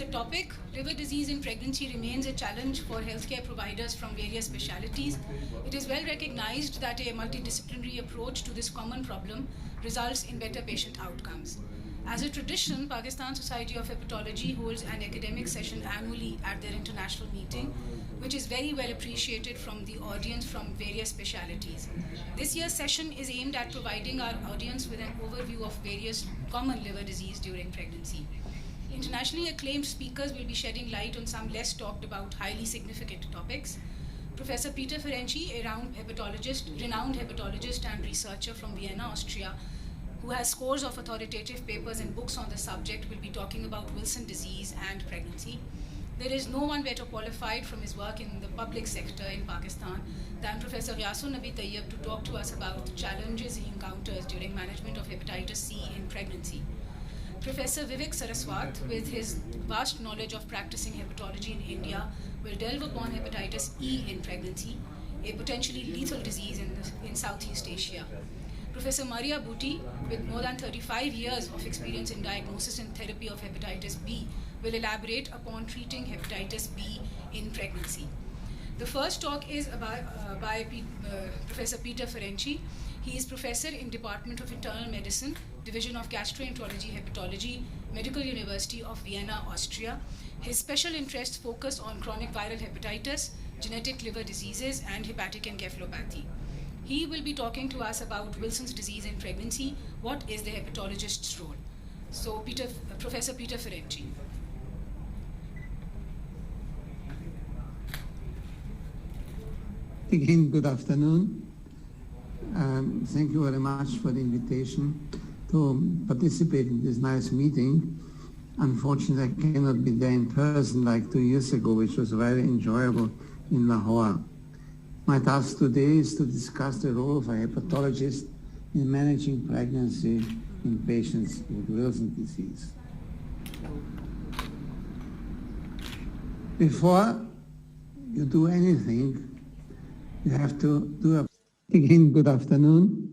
the topic, liver disease in pregnancy remains a challenge for healthcare providers from various specialties. It is well recognized that a multidisciplinary approach to this common problem results in better patient outcomes. As a tradition, Pakistan Society of Hepatology holds an academic session annually at their international meeting, which is very well appreciated from the audience from various specialties. This year's session is aimed at providing our audience with an overview of various common liver disease during pregnancy. Internationally acclaimed speakers will be shedding light on some less talked about, highly significant topics. Professor Peter Ferenczi, a renowned hepatologist and researcher from Vienna, Austria, who has scores of authoritative papers and books on the subject, will be talking about Wilson disease and pregnancy. There is no one better qualified from his work in the public sector in Pakistan than Professor Yasun Nabi Tayyab to talk to us about the challenges he encounters during management of hepatitis C in pregnancy. Professor Vivek Saraswat, with his vast knowledge of practicing hepatology in India, will delve upon hepatitis E in pregnancy, a potentially lethal disease in Southeast Asia. Professor Maria Bhuti, with more than 35 years of experience in diagnosis and therapy of hepatitis B, will elaborate upon treating hepatitis B in pregnancy. The first talk is by Professor Peter Ferenczi. He is professor in Department of Internal Medicine, Division of Gastroenterology Hepatology, Medical University of Vienna, Austria. His special interests focus on chronic viral hepatitis, genetic liver diseases, and hepatic encephalopathy. He will be talking to us about Wilson's disease in pregnancy. What is the hepatologist's role? So, Professor Peter Ferenczi. Again, good afternoon. Thank you very much for the invitation to participate in this nice meeting. Unfortunately, I cannot be there in person like 2 years ago, which was very enjoyable in Lahore. My task today is to discuss the role of a hepatologist in managing pregnancy in patients with Wilson disease. Before you do anything, you have to do a... Again, good afternoon.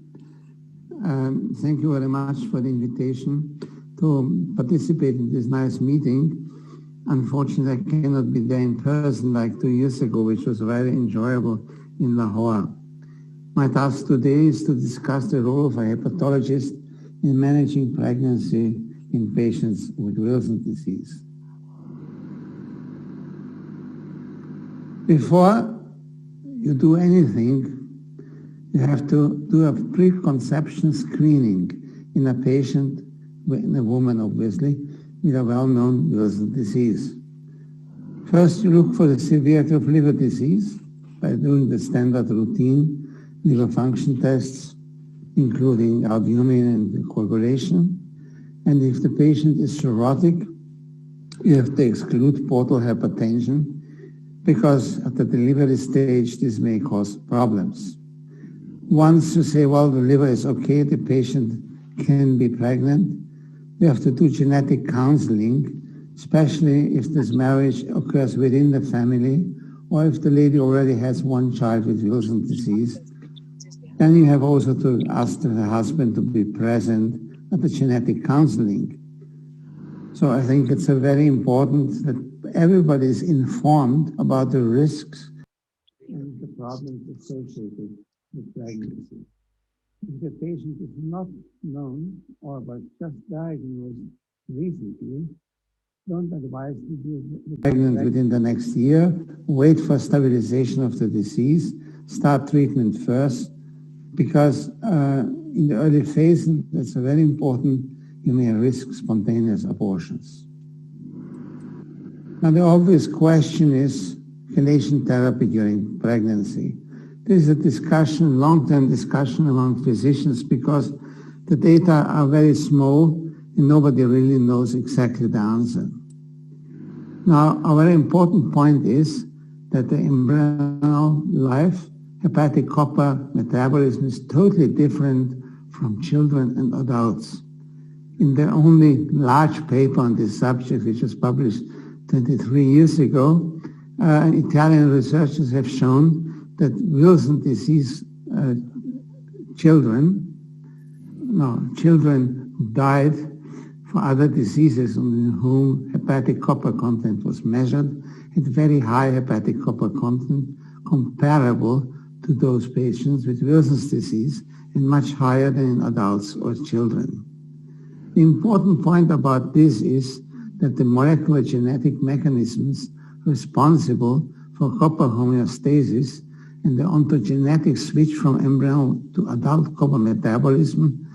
Thank you very much for the invitation to participate in this nice meeting. Unfortunately, I cannot be there in person like 2 years ago, which was very enjoyable in Lahore. My task today is to discuss the role of a hepatologist in managing pregnancy in patients with Wilson disease. Before you do anything, you have to do a preconception screening in a patient, in a woman obviously, with a well-known Wilson disease. First, you look for the severity of liver disease by doing the standard routine liver function tests, including albumin and coagulation. And if the patient is cirrhotic, you have to exclude portal hypertension, because at the delivery stage, this may cause problems. Once you say, well, the liver is okay, the patient can be pregnant, you have to do genetic counseling, especially if this marriage occurs within the family, or if the lady already has one child with Wilson disease. Then you have also to ask the husband to be present at the genetic counseling. So I think it's very important that everybody is informed about the risks and the problems associated with pregnancy. If the patient is not known or was just diagnosed recently, don't advise to be pregnant within the next year. Wait for stabilization of the disease. Start treatment first, because in the early phase, that's very important, you may risk spontaneous abortions. Now, the obvious question is chelation therapy during pregnancy. There is a discussion, long-term discussion among physicians, because the data are very small and nobody really knows exactly the answer. Now, a very important point is that the embryonal life, hepatic copper metabolism, is totally different from children and adults. In the only large paper on this subject, which was published 23 years ago, Italian researchers have shown that Wilson disease children who died for other diseases in whom hepatic copper content was measured had very high hepatic copper content comparable to those patients with Wilson's disease and much higher than in adults or children. The important point about this is that the molecular genetic mechanisms responsible for copper homeostasis and the ontogenetic switch from embryo to adult copper metabolism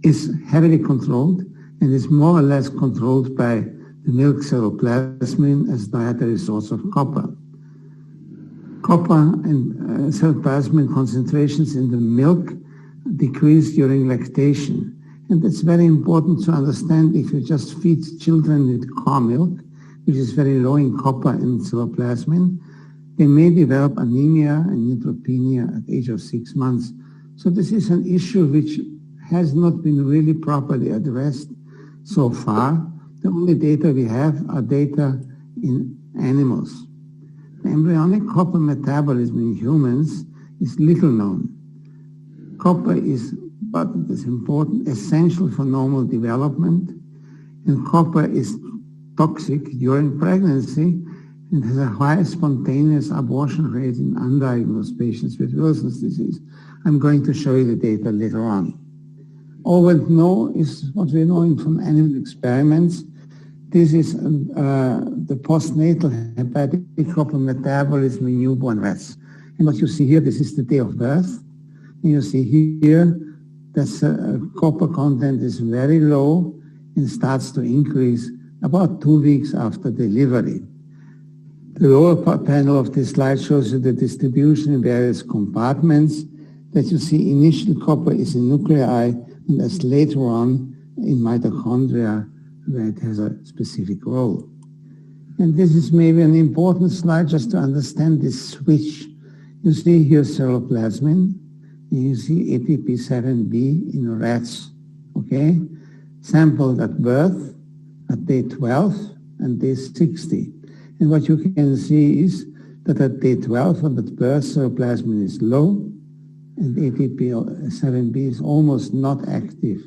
is heavily controlled and is more or less controlled by the milk ceruloplasmin as dietary source of copper. Copper and ceruloplasmin concentrations in the milk decrease during lactation. And it's very important to understand if you just feed children with car milk, which is very low in copper and ceruloplasmin, they may develop anemia and neutropenia at the age of 6 months. So this is an issue which has not been really properly addressed so far. The only data we have are data in animals. The embryonic copper metabolism in humans is little known. Copper is, but it is important, essential for normal development, and copper is toxic during pregnancy and has a high spontaneous abortion rate in undiagnosed patients with Wilson's disease. I'm going to show you the data later on. All we know is what we know from animal experiments. This is the postnatal hepatic copper metabolism in newborn rats. And what you see here, this is the day of birth. And you see here that copper content is very low and starts to increase about 2 weeks after delivery. The lower panel of this slide shows you the distribution in various compartments. That you see initial copper is in nuclei, and as later on in mitochondria, where it has a specific role. And this is maybe an important slide just to understand this switch. You see here ceruloplasmin, and you see ATP7B in rats, okay? Sampled at birth, at day 12 and day 60. And what you can see is that at day 12 and at birth, ceruloplasmin is low, and ATP7B is almost not active.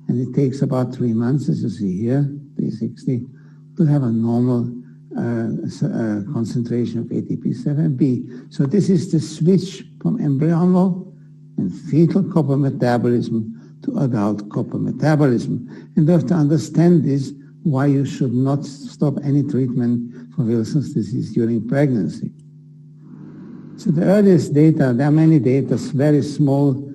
And it takes about 3 months, as you see here, day 60, to have a normal concentration of ATP7B. So this is the switch from embryonal and fetal copper metabolism to adult copper metabolism. And you have to understand this, why you should not stop any treatment for Wilson's disease during pregnancy. So the earliest data, there are many data, very small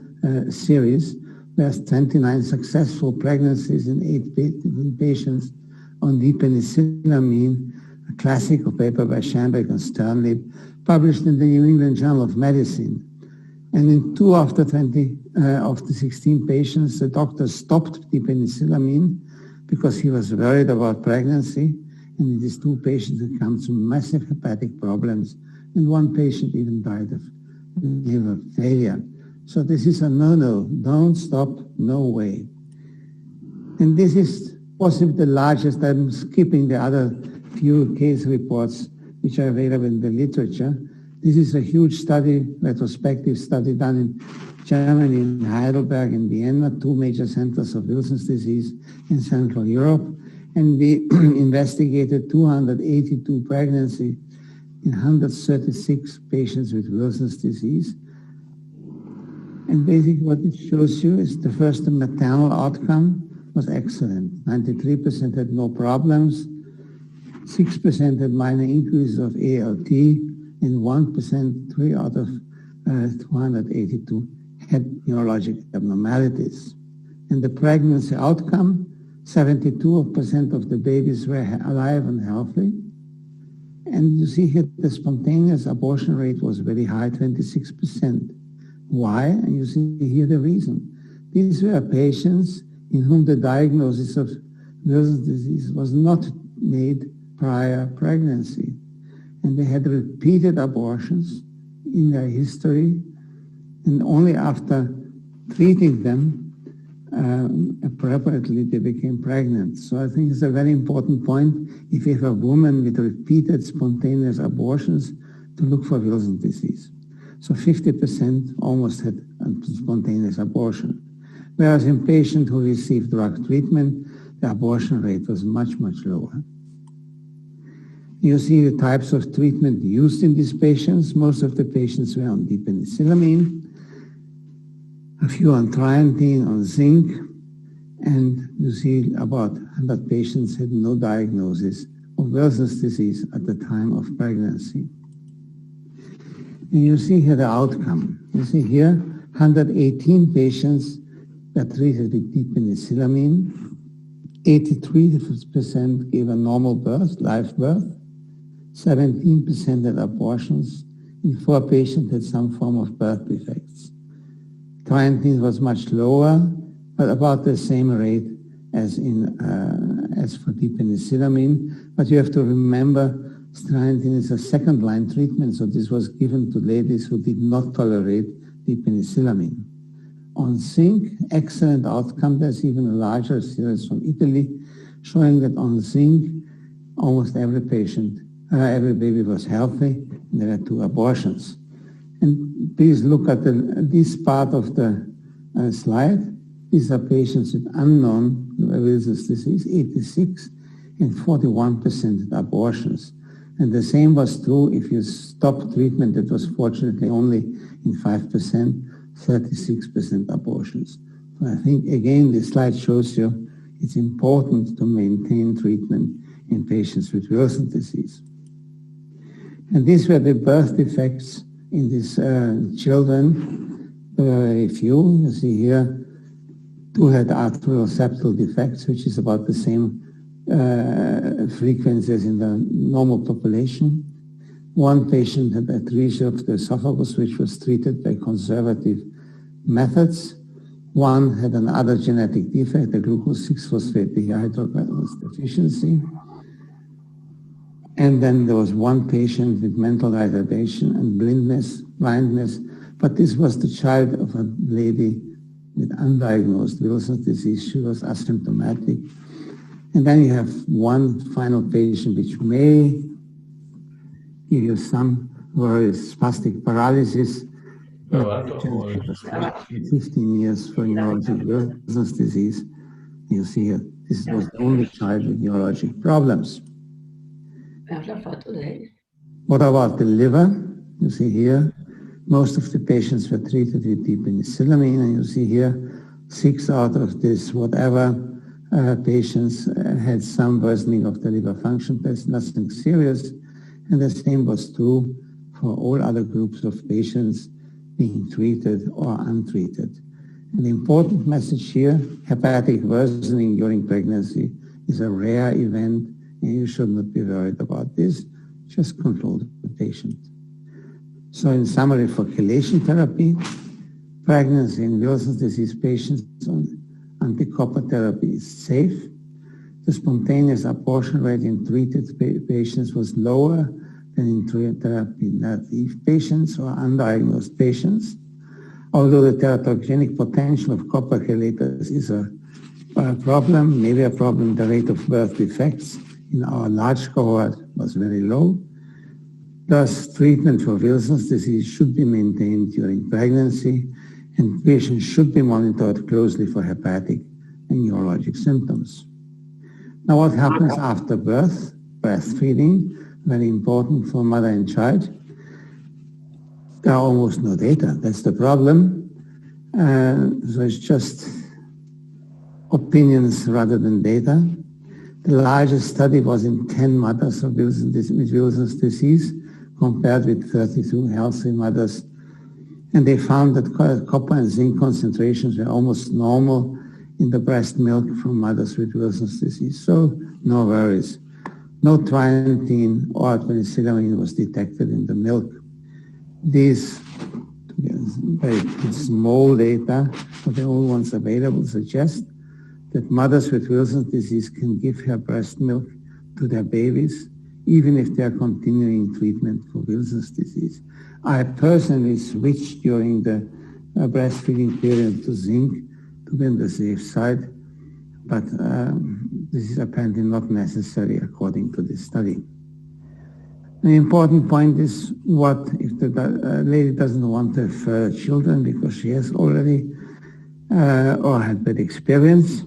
series. There's 29 successful pregnancies in 8 patients on penicillamine, a classical paper by Schamberg and Sternlib, published in the New England Journal of Medicine. And in 2 of the 16 patients, the doctor stopped penicillamine because he was worried about pregnancy. And in these 2 patients, it comes to massive hepatic problems. And 1 patient even died of liver failure. So this is a no-no. Don't stop, no way. And this is possibly the largest. I'm skipping the other few case reports which are available in the literature. This is a huge study, retrospective study done in Germany, in Heidelberg and Vienna, 2 major centers of Wilson's disease in Central Europe. And we investigated 282 pregnancies in 136 patients with Wilson's disease. And basically what it shows you is the first maternal outcome was excellent. 93% had no problems, 6% had minor increases of ALT, and 1%, 3 out of 282, had neurologic abnormalities. And the pregnancy outcome, 72% of the babies were alive and healthy. And you see here the spontaneous abortion rate was very high, 26%. Why? And you see here the reason. These were patients in whom the diagnosis of Wilson's disease was not made prior pregnancy. And they had repeated abortions in their history, and only after treating them appropriately they became pregnant. So I think it's a very important point if you have a woman with repeated spontaneous abortions to look for Wilson's disease. So 50% almost had a spontaneous abortion. Whereas in patients who received drug treatment, the abortion rate was much, much lower. You see the types of treatment used in these patients. Most of the patients were on depenicillamine, a few on triantine, on zinc, and you see about 100 patients had no diagnosis of Wilson's disease at the time of pregnancy. And you see here the outcome. You see here 118 patients were treated with depenicillamine. 83% gave a normal birth, live birth. 17% had abortions, and 4 patients had some form of birth defects. Triantine was much lower, but about the same rate as for depenicillamine. But you have to remember, triantine is a second-line treatment, so this was given to ladies who did not tolerate depenicillamine. On zinc, excellent outcome. There's even a larger series from Italy showing that on zinc, almost every patient, every baby was healthy, and there were 2 abortions. And please look at this part of the slide. These are patients with unknown Wilson's disease, 86, and 41% abortions. And the same was true if you stopped treatment. It was fortunately only in 5%, 36% abortions. So I think, again, this slide shows you it's important to maintain treatment in patients with Wilson's disease. And these were the birth defects in these children. There were very few. You see here, 2 had atrial septal defects, which is about the same frequency as in the normal population. 1 patient had atresia of the esophagus, which was treated by conservative methods. 1 had another genetic defect, a glucose 6-phosphate dehydrogenase deficiency. And then there was 1 patient with mental retardation and blindness, but this was the child of a lady with undiagnosed Wilson's disease. She was asymptomatic. And then you have 1 final patient which may give you some worries, spastic paralysis. 15 years for neurologic Wilson's disease. You see here, this was the only child with neurologic problems. What about the liver? You see here, most of the patients were treated with depenicillamine, and you see here, 6 out of this whatever patients had some worsening of the liver function test, nothing serious, and the same was true for all other groups of patients being treated or untreated. An important message here, hepatic worsening during pregnancy is a rare event, and you should not be worried about this. Just control the patient. So in summary, for chelation therapy, pregnancy in Wilson's disease patients on anti-copper therapy is safe. The spontaneous abortion rate in treated patients was lower than in therapy-naive patients or undiagnosed patients. Although the teratogenic potential of copper chelators is a problem, maybe a problem, the rate of birth defects in our large cohort was very low. Thus, treatment for Wilson's disease should be maintained during pregnancy, and patients should be monitored closely for hepatic and neurologic symptoms. Now, what happens after birth? Breastfeeding, very important for mother and child. There are almost no data. That's the problem. So it's just opinions rather than data. The largest study was in 10 mothers with Wilson's disease, compared with 32 healthy mothers. And they found that copper and zinc concentrations were almost normal in the breast milk from mothers with Wilson's disease. So no worries. No triantine or penicillamine was detected in the milk. These very small data, but the only ones available, suggest that mothers with Wilson's disease can give her breast milk to their babies, even if they are continuing treatment for Wilson's disease. I personally switched during the breastfeeding period to zinc to be on the safe side, but this is apparently not necessary according to this study. An important point is, what if the lady doesn't want to have children because she has already or had bad experience?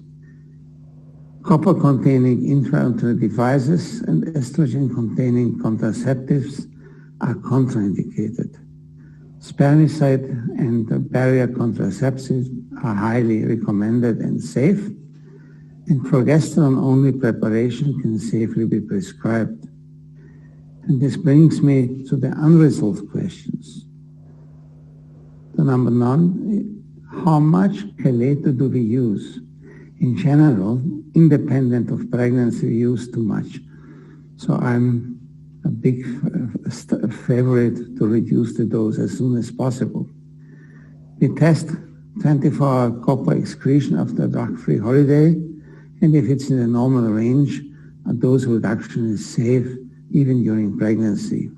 Copper-containing intrauterine devices and estrogen-containing contraceptives are contraindicated. Spermicide and barrier contraceptives are highly recommended and safe, and progesterone-only preparation can safely be prescribed. And this brings me to the unresolved questions. The number one, how much chelator do we use? In general, independent of pregnancy, we use too much. So I'm a big favorite to reduce the dose as soon as possible. We test 24-hour copper excretion after a drug-free holiday, and if it's in a normal range, a dose reduction is safe even during pregnancy.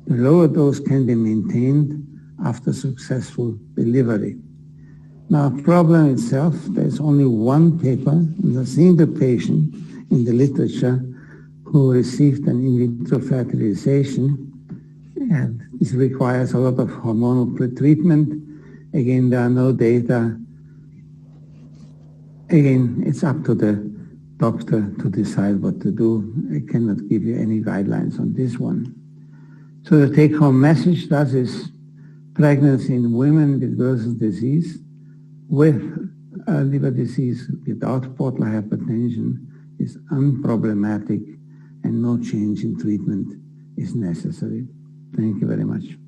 The lower dose can be maintained after successful delivery. Now, problem itself, there's only one paper in a single patient in the literature who received an in vitro fertilization, and this requires a lot of hormonal pretreatment. Again, there are no data. Again, it's up to the doctor to decide what to do. I cannot give you any guidelines on this one. So the take-home message, that is pregnancy in women with Wilson's disease, with liver disease without portal hypertension is unproblematic, and no change in treatment is necessary. Thank you very much.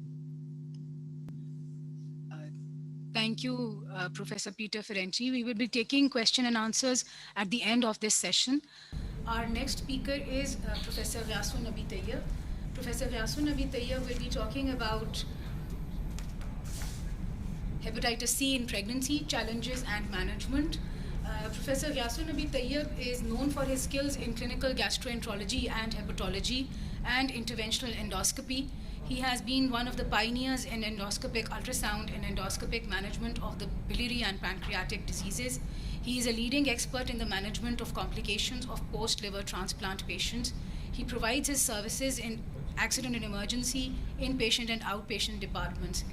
Thank you, Professor Peter Ferenczi. We will be taking question and answers at the end of this session. Our next speaker is Professor Ghayasun Nabi Tayyab. Professor Ghayasun Nabi Tayyab will be talking about hepatitis C in pregnancy, challenges and management. Professor Ghayasun Nabi Tayyab is known for his skills in clinical gastroenterology and hepatology and interventional endoscopy. He has been one of the pioneers in endoscopic ultrasound and endoscopic management of the biliary and pancreatic diseases. He is a leading expert in the management of complications of post-liver transplant patients. He provides his services in accident and emergency, inpatient and outpatient departments.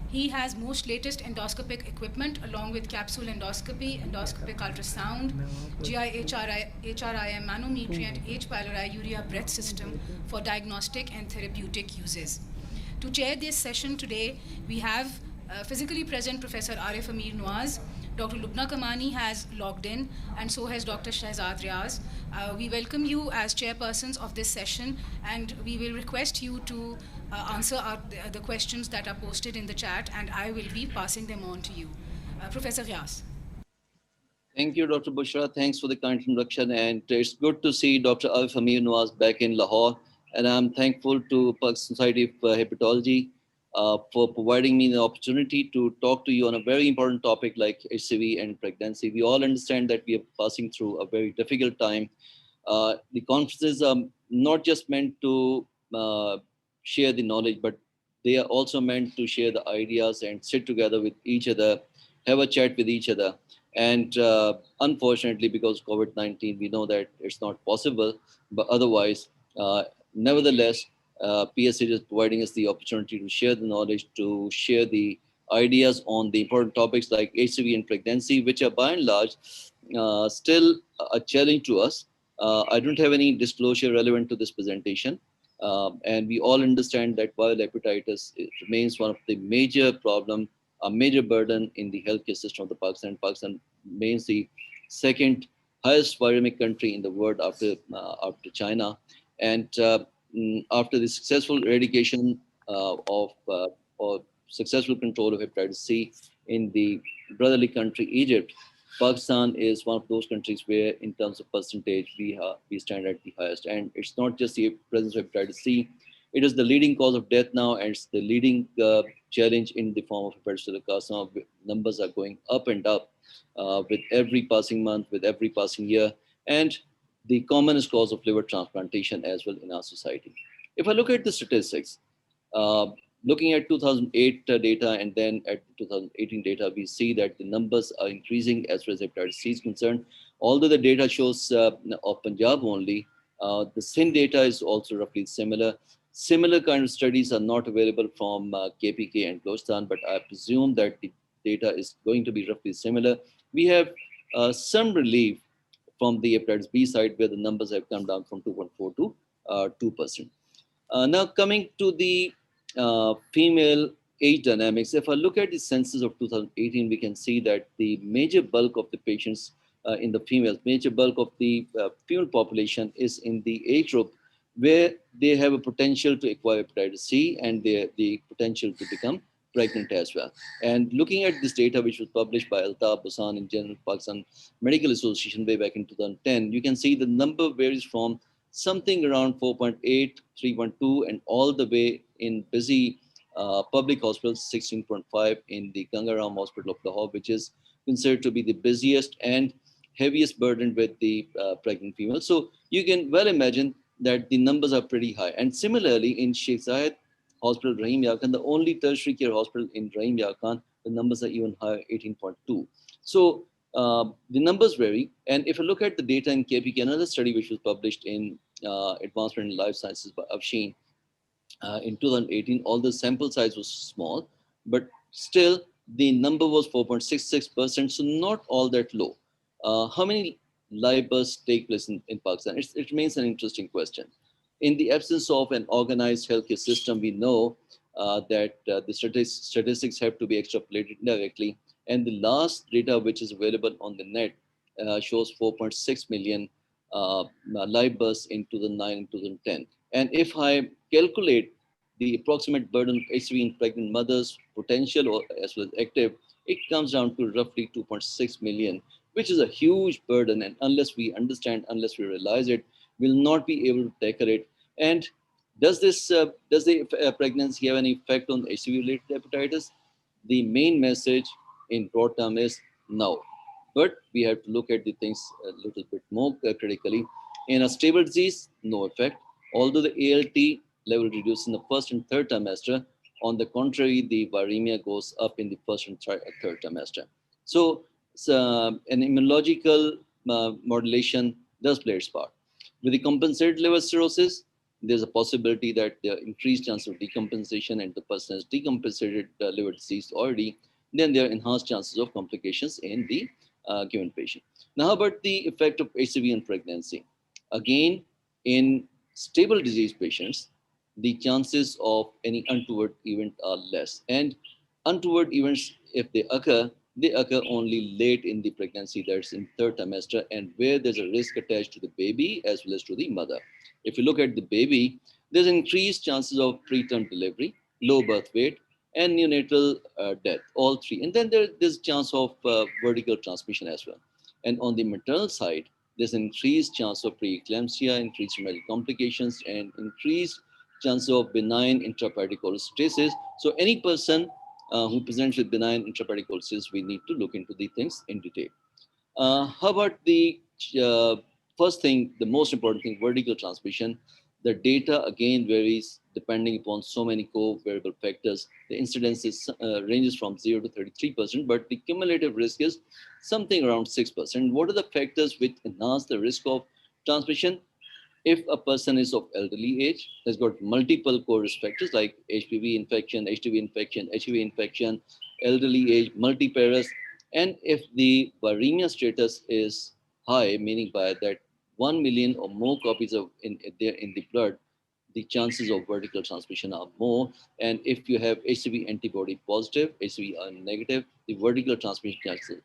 He has most latest endoscopic equipment along with capsule endoscopy, endoscopic ultrasound, GI HRIM manometry and H. pylori urea breath system for diagnostic and therapeutic uses. To chair this session today, we have physically present Professor Arif Amir Nawaz. Dr. Lubna Kamani has logged in, and so has Dr. Shahzad Riaz. We welcome you as chairpersons of this session, and we will request you to answer the questions that are posted in the chat, and I will be passing them on to you. Professor Riaz. Thank you, Dr. Bushra. Thanks for the kind introduction, and it's good to see Dr. Arif Amir Nawaz back in Lahore, and I'm thankful to Pakistan Society of Hepatology for providing me the opportunity to talk to you on a very important topic like HCV and pregnancy. We all understand that we are passing through a very difficult time. The conferences are not just meant to share the knowledge, but they are also meant to share the ideas and sit together with each other, have a chat with each other. And unfortunately, because COVID-19, we know that it's not possible, but otherwise, nevertheless, PSH is providing us the opportunity to share the knowledge, to share the ideas on the important topics like HCV and pregnancy, which are by and large still a challenge to us. I don't have any disclosure relevant to this presentation. And we all understand that viral hepatitis remains one of the major problem, a major burden in the healthcare system of the Pakistan. Pakistan remains the second highest viremic country in the world after China. And after the successful eradication or successful control of hepatitis C in the brotherly country Egypt, Pakistan is one of those countries where, in terms of percentage, we stand at the highest. And it's not just the presence of hepatitis C; it is the leading cause of death now, and it's the leading challenge in the form of hepatocellular carcinoma. Numbers are going up and up with every passing month, with every passing year, and the commonest cause of liver transplantation as well in our society. If I look at the statistics, looking at 2008 data and then at 2018 data, we see that the numbers are increasing as far as hepatitis C is concerned. Although the data shows of Punjab only, the Sindh data is also roughly similar. Similar kind of studies are not available from KPK and Balochistan, but I presume that the data is going to be roughly similar. We have some relief from the hepatitis B side, where the numbers have come down from 2.4 to 2%. Now coming to the female age dynamics, if I look at the census of 2018, we can see that the major bulk of the patients in the females, major bulk of the female population is in the age group where they have a potential to acquire hepatitis C and the potential to become pregnant as well. And looking at this data, which was published by Altaf Basan in General Pakistan Medical Association way back in 2010, you can see the number varies from something around 4.8, 3.2, and all the way in busy public hospitals, 16.5 in the Gangaram Hospital of Lahore, which is considered to be the busiest and heaviest burden with the pregnant females. So you can well imagine that the numbers are pretty high. And similarly, in Sheikh Zayed Hospital, Rahim Yar Khan, the only tertiary care hospital in Rahim Yar Khan, the numbers are even higher, 18.2. So the numbers vary. And if you look at the data in KPK, another study which was published in Advancement in Life Sciences by Afshin in 2018, although sample size was small, but still the number was 4.66%, so not all that low. How many live births take place in Pakistan? It remains an interesting question. In the absence of an organized healthcare system, we know that the statistics have to be extrapolated directly. And the last data which is available on the net shows 4.6 million live births in 2009 and 2010. And if I calculate the approximate burden of HCV in pregnant mothers, potential or as well as active, it comes down to roughly 2.6 million, which is a huge burden. And unless we understand, unless we realize it, we'll not be able to tackle it. And does the pregnancy have any effect on HCV-related hepatitis? The main message in broad term is no. But we have to look at the things a little bit more critically. In a stable disease, no effect. Although the ALT level reduced in the first and third trimester, on the contrary, the viremia goes up in the first and third trimester. So an immunological modulation does play its part. With the compensated liver cirrhosis, there's a possibility that there are increased chance of decompensation, and the person has decompensated liver disease already, then there are enhanced chances of complications in the given patient. Now, how about the effect of HCV in pregnancy? Again, in stable disease patients, the chances of any untoward event are less. And untoward events, if they occur only late in the pregnancy, that's in third trimester, and where there's a risk attached to the baby as well as to the mother. If you look at the baby, there's increased chances of preterm delivery, low birth weight, and neonatal death, all three. And then there's a chance of vertical transmission as well. And on the maternal side, there's an increased chance of preeclampsia, increased medical complications, and increased chance of benign intrahepatic cholestasis. So any person who presents with benign intrahepatic cholestasis, we need to look into the things in detail. How about the first thing, the most important thing, vertical transmission? The data again varies depending upon so many co-variable factors. The incidence is, ranges from 0 to 33%, but the cumulative risk is something around 6%. What are the factors which enhance the risk of transmission? If a person is of elderly age, has got multiple core-risk factors like HPV infection, HTV infection, HIV infection, elderly age, multiparous, and if the viremia status is high, meaning by that 1 million or more copies of in the blood, the chances of vertical transmission are more. And if you have HCV antibody positive, HCV RNA negative, the vertical transmission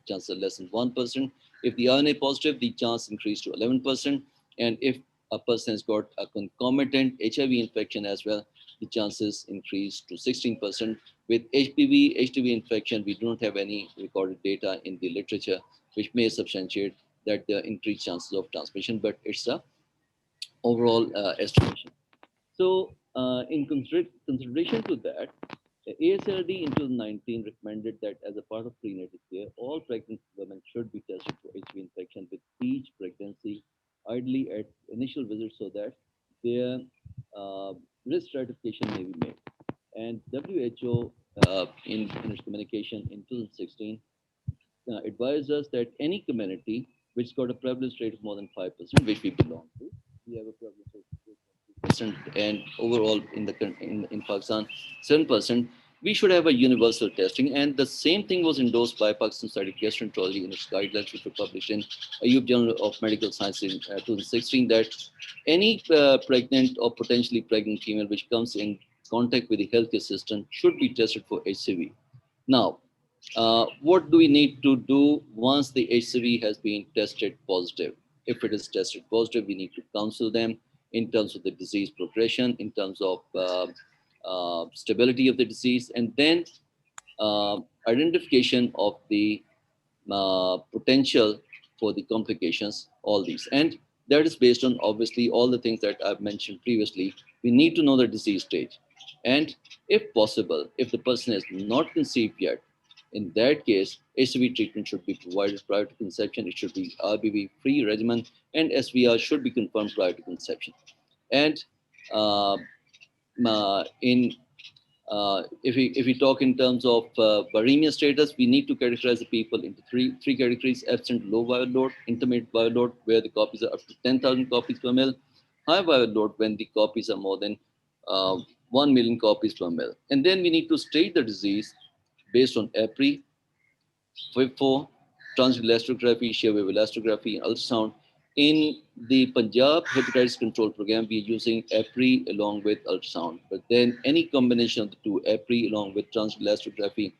chances are less than 1%. If the RNA positive, the chance increased to 11%. And if a person has got a concomitant HIV infection as well, the chances increase to 16%. With HPV, HTV infection, we do not have any recorded data in the literature which may substantiate that there are increased chances of transmission, but it's a overall estimation. So in consideration to that, the ASLD in 2019 recommended that as a part of prenatal care, all pregnant women should be tested for HIV infection with each pregnancy, ideally at initial visit, so that their risk stratification may be made. And WHO, in its communication in 2016, advised us that any community which got a prevalence rate of more than 5%, which we belong to, we have a prevalence rate of 20%, and overall in Pakistan, 7%. we should have a universal testing. And the same thing was endorsed by Pakistan Society of Gastroenterology in its guidelines, which were published in Ayub Journal of Medical Science in 2016, that any pregnant or potentially pregnant female which comes in contact with the healthcare system should be tested for HCV. Now, what do we need to do once the HCV has been tested positive? If it is tested positive, we need to counsel them in terms of the disease progression, in terms of stability of the disease, and then identification of the potential for the complications, all these. And that is based on obviously all the things that I've mentioned previously. We need to know the disease stage. And if possible, if the person has not conceived yet, in that case, HCV treatment should be provided prior to conception. It should be RBV free regimen, and SVR should be confirmed prior to conception. And in if we talk in terms of viremia status, we need to categorize the people into three categories: absent low viral load, intermediate viral load, where the copies are up to 10,000 copies per mil, high viral load when the copies are more than 1 million copies per mil. And then we need to stage the disease based on EPRI, FIB4, transvagal elastography, shear wave elastography, and ultrasound. In the Punjab hepatitis control program, we are using EPRI along with ultrasound. But then any combination of the two, EPRI along with transvagal elastography,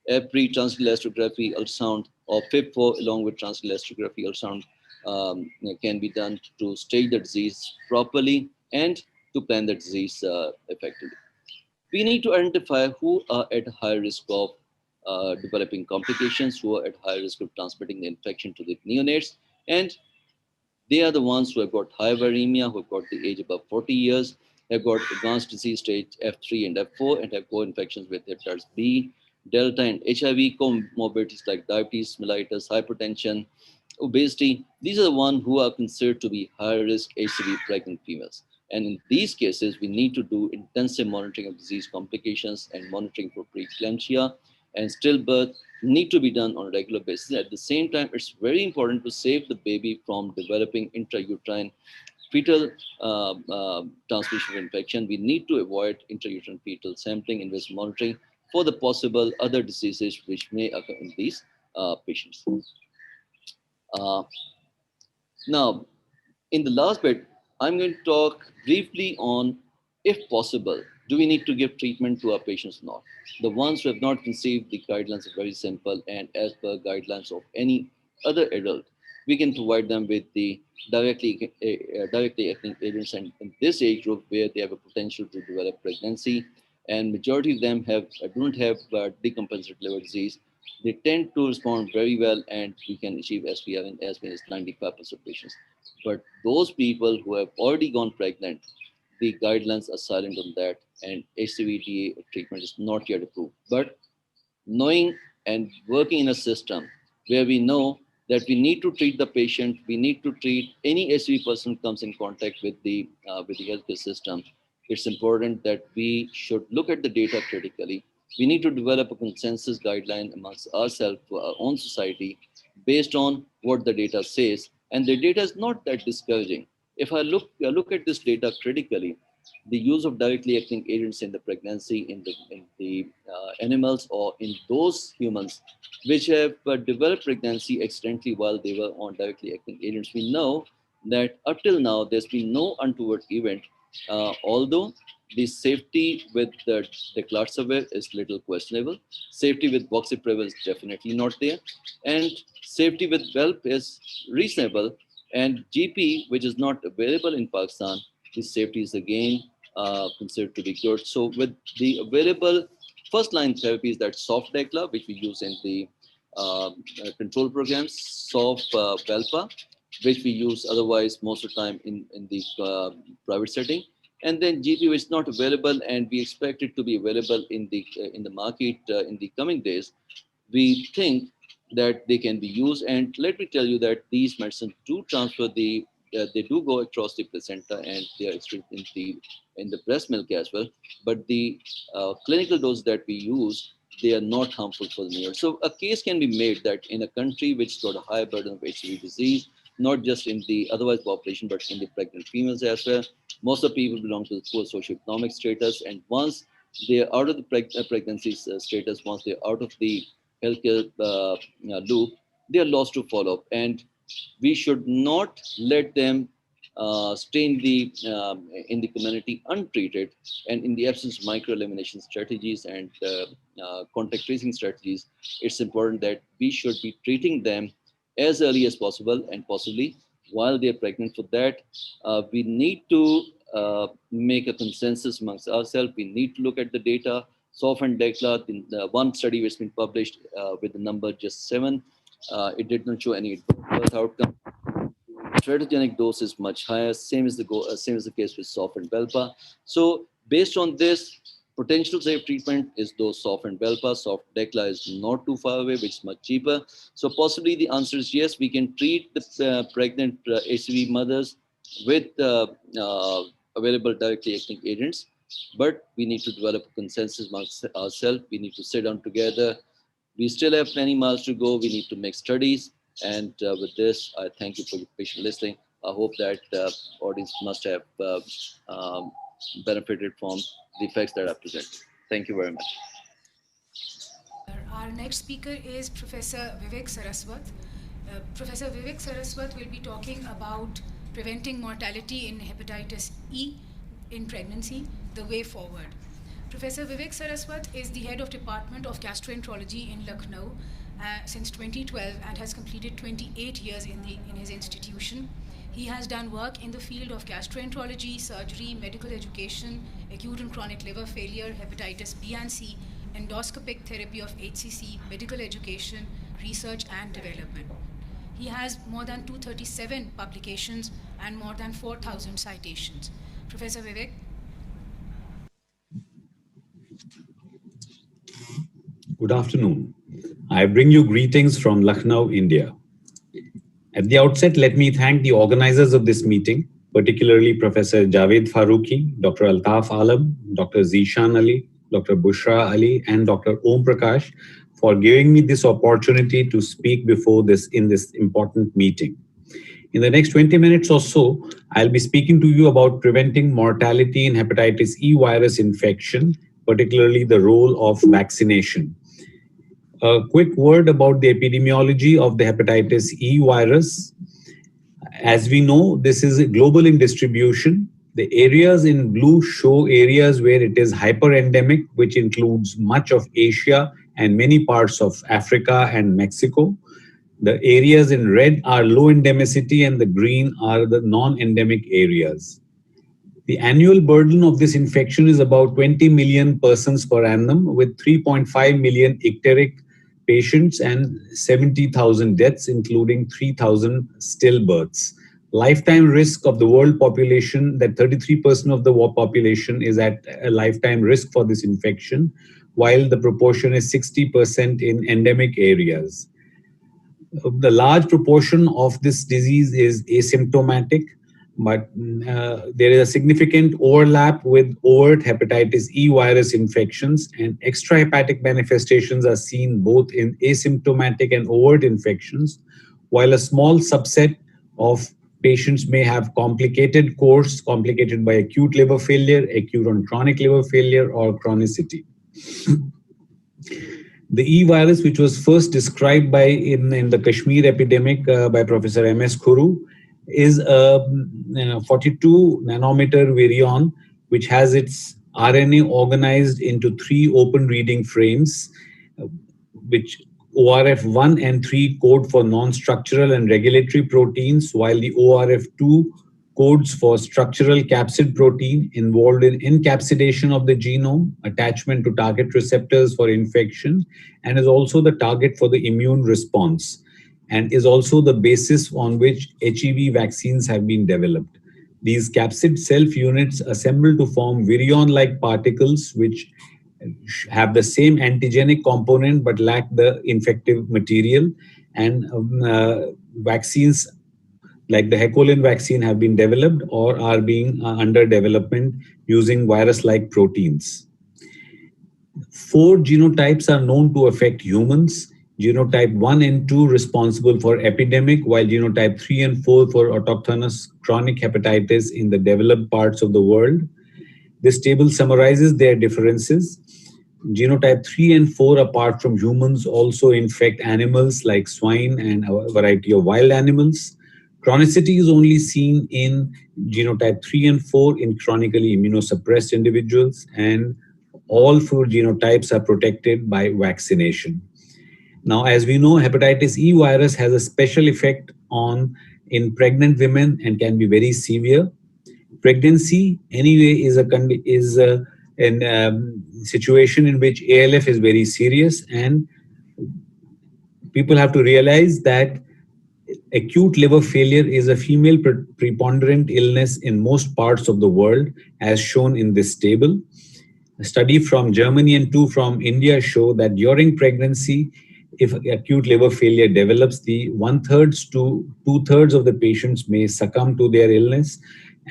EPRI, transvagal elastography, ultrasound, or FIB4 along with transvagal elastography, ultrasound can be done to stage the disease properly and to plan the disease effectively. We need to identify who are at high risk of developing complications, who are at high risk of transmitting the infection to the neonates, and they are the ones who have got high viremia, who have got the age above 40 years, have got advanced disease stage F3 and F4, and have co-infections with hepatitis B, Delta, and HIV, comorbidities like diabetes, mellitus, hypertension, obesity. These are the ones who are considered to be high-risk HCV pregnant females. And in these cases, we need to do intensive monitoring of disease complications and monitoring for preeclampsia and stillbirth need to be done on a regular basis. At the same time, it's very important to save the baby from developing intrauterine fetal transmission of infection. We need to avoid intrauterine fetal sampling, invasive monitoring for the possible other diseases which may occur in these patients. Now, in the last bit, I'm going to talk briefly on, if possible, do we need to give treatment to our patients or not? The ones who have not conceived, the guidelines are very simple, and as per guidelines of any other adult, we can provide them with the directly acting agents, and in this age group where they have a potential to develop pregnancy, and majority of them don't have decompensated liver disease, they tend to respond very well, and we can achieve SPR in as many as 95% of patients. But those people who have already gone pregnant, the guidelines are silent on that, and HCV-DA treatment is not yet approved. But knowing and working in a system where we know that we need to treat the patient, we need to treat any HCV person who comes in contact with the healthcare system, it's important that we should look at the data critically. We need to develop a consensus guideline amongst ourselves, for our own society, based on what the data says. And the data is not that discouraging. If I look at this data critically, the use of directly acting agents in the pregnancy, in the animals, or in those humans which have developed pregnancy accidentally while they were on directly acting agents, we know that up till now there's been no untoward event, although the safety with the declarcivir is little questionable. Safety with boxiprevir is definitely not there, and safety with Velp is reasonable. And GP, which is not available in Pakistan, the safety is again considered to be good. So with the available first-line therapies, that soft DECLA, which we use in the control programs, soft Velpa, which we use otherwise most of the time in the private setting, and then GP, which is not available, and we expect it to be available in the market in the coming days. We think that they can be used, and let me tell you that these medicines do transfer they do go across the placenta, and they are excreted in the breast milk as well. But the clinical dose that we use, they are not harmful for the newborn. So a case can be made that in a country which got a high burden of HCV disease, not just in the otherwise population, but in the pregnant females as well, most of the people belong to the poor socioeconomic status, and once they are out of the pregnancy status, once they're out of the healthcare loop, they are lost to follow-up. And we should not let them stay in the community untreated. And in the absence of micro-elimination strategies and contact tracing strategies, it's important that we should be treating them as early as possible, and possibly while they're pregnant. For that, we need to make a consensus amongst ourselves. We need to look at the data. SOF and DECLA, the one study which has been published with the number just 7, it did not show any birth outcome. Teratogenic dose is much higher. Same is the case with SOF and BELPA. So based on this, potential safe treatment is those SOF and BELPA. SOF DECLA is not too far away, which is much cheaper. So possibly the answer is yes, we can treat the pregnant HCV mothers with available directly acting agents, but we need to develop a consensus amongst ourselves. We need to sit down together. We still have many miles to go. We need to make studies. And with this, I thank you for your patient listening. I hope that audience must have benefited from the facts that I've presented. Thank you very much. Our next speaker is Professor Vivek Saraswat. Professor Vivek Saraswat will be talking about preventing mortality in hepatitis E in pregnancy, the way forward. Professor Vivek Saraswat is the head of Department of Gastroenterology in Lucknow since 2012 and has completed 28 years in his institution. He has done work in the field of gastroenterology, surgery, medical education, acute and chronic liver failure, hepatitis B and C, endoscopic therapy of HCC, medical education, research and development. He has more than 237 publications and more than 4,000 citations. Professor Vivek. Good afternoon. I bring you greetings from Lucknow, India. At the outset, let me thank the organizers of this meeting, particularly Professor Javed Farooqi, Dr. Altaf Alam, Dr. Zishan Ali, Dr. Bushra Ali, and Dr. Om Prakash for giving me this opportunity to speak before this important meeting. In the next 20 minutes or so, I'll be speaking to you about preventing mortality in hepatitis E virus infection, particularly the role of vaccination. A quick word about the epidemiology of the hepatitis E virus. As we know, this is global in distribution. The areas in blue show areas where it is hyperendemic, which includes much of Asia and many parts of Africa and Mexico. The areas in red are low endemicity and the green are the non-endemic areas. The annual burden of this infection is about 20 million persons per annum, with 3.5 million icteric patients and 70,000 deaths, including 3,000 stillbirths. Lifetime risk of the world population, that 33% of the population is at a lifetime risk for this infection, while the proportion is 60% in endemic areas. The large proportion of this disease is asymptomatic, but there is a significant overlap with overt hepatitis E virus infections, and extrahepatic manifestations are seen both in asymptomatic and overt infections, while a small subset of patients may have complicated course, complicated by acute liver failure, acute and chronic liver failure, or chronicity. The E virus, which was first described in the Kashmir epidemic by Professor M.S. Khuru, is a 42 nanometer virion, which has its RNA organized into 3 open reading frames, which ORF1 and 3 code for non-structural and regulatory proteins, while the ORF2 codes for structural capsid protein involved in encapsulation of the genome, attachment to target receptors for infection, and is also the target for the immune response, and is also the basis on which HEV vaccines have been developed. These capsid self units assemble to form virion-like particles which have the same antigenic component but lack the infective material, and vaccines like the Hecolin vaccine have been developed or are being under development using virus-like proteins. 4 genotypes are known to affect humans. Genotype 1 and 2 responsible for epidemic, while genotype 3 and 4 for autochthonous chronic hepatitis in the developed parts of the world. This table summarizes their differences. Genotype 3 and 4, apart from humans, also infect animals like swine and a variety of wild animals. Chronicity is only seen in genotype 3 and 4 in chronically immunosuppressed individuals, and all 4 genotypes are protected by vaccination. Now, as we know, hepatitis E virus has a special effect on in pregnant women and can be very severe. Pregnancy, anyway, is an situation in which ALF is very serious, and people have to realize that acute liver failure is a female preponderant illness in most parts of the world, as shown in this table. A study from Germany and 2 from India show that during pregnancy, if acute liver failure develops, the 1/3 to 2/3 of the patients may succumb to their illness.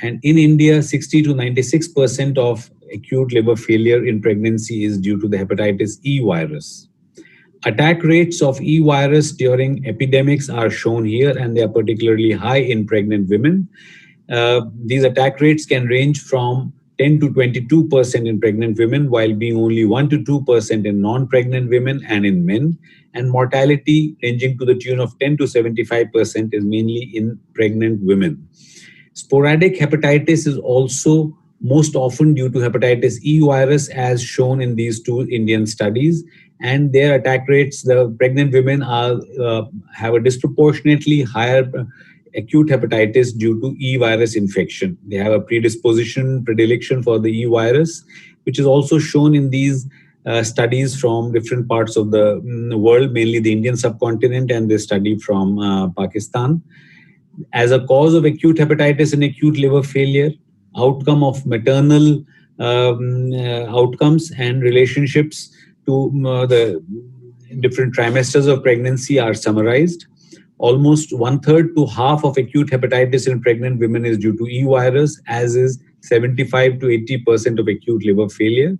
And in India, 60 to 96% of acute liver failure in pregnancy is due to the hepatitis E virus. Attack rates of E virus during epidemics are shown here, and they are particularly high in pregnant women. These attack rates can range from 10 to 22% in pregnant women, while being only 1 to 2% in non-pregnant women and in men. And mortality ranging to the tune of 10 to 75% is mainly in pregnant women. Sporadic hepatitis is also most often due to hepatitis E virus, as shown in these 2 Indian studies. And their attack rates, the pregnant women have a disproportionately higher acute hepatitis due to E virus infection. They have a predilection for the E virus, which is also shown in these studies from different parts of the world, mainly the Indian subcontinent and the study from Pakistan. As a cause of acute hepatitis and acute liver failure, outcome of maternal outcomes and relationships to the different trimesters of pregnancy are summarized. Almost 1/3 to half of acute hepatitis in pregnant women is due to E virus, as is 75 to 80% of acute liver failure.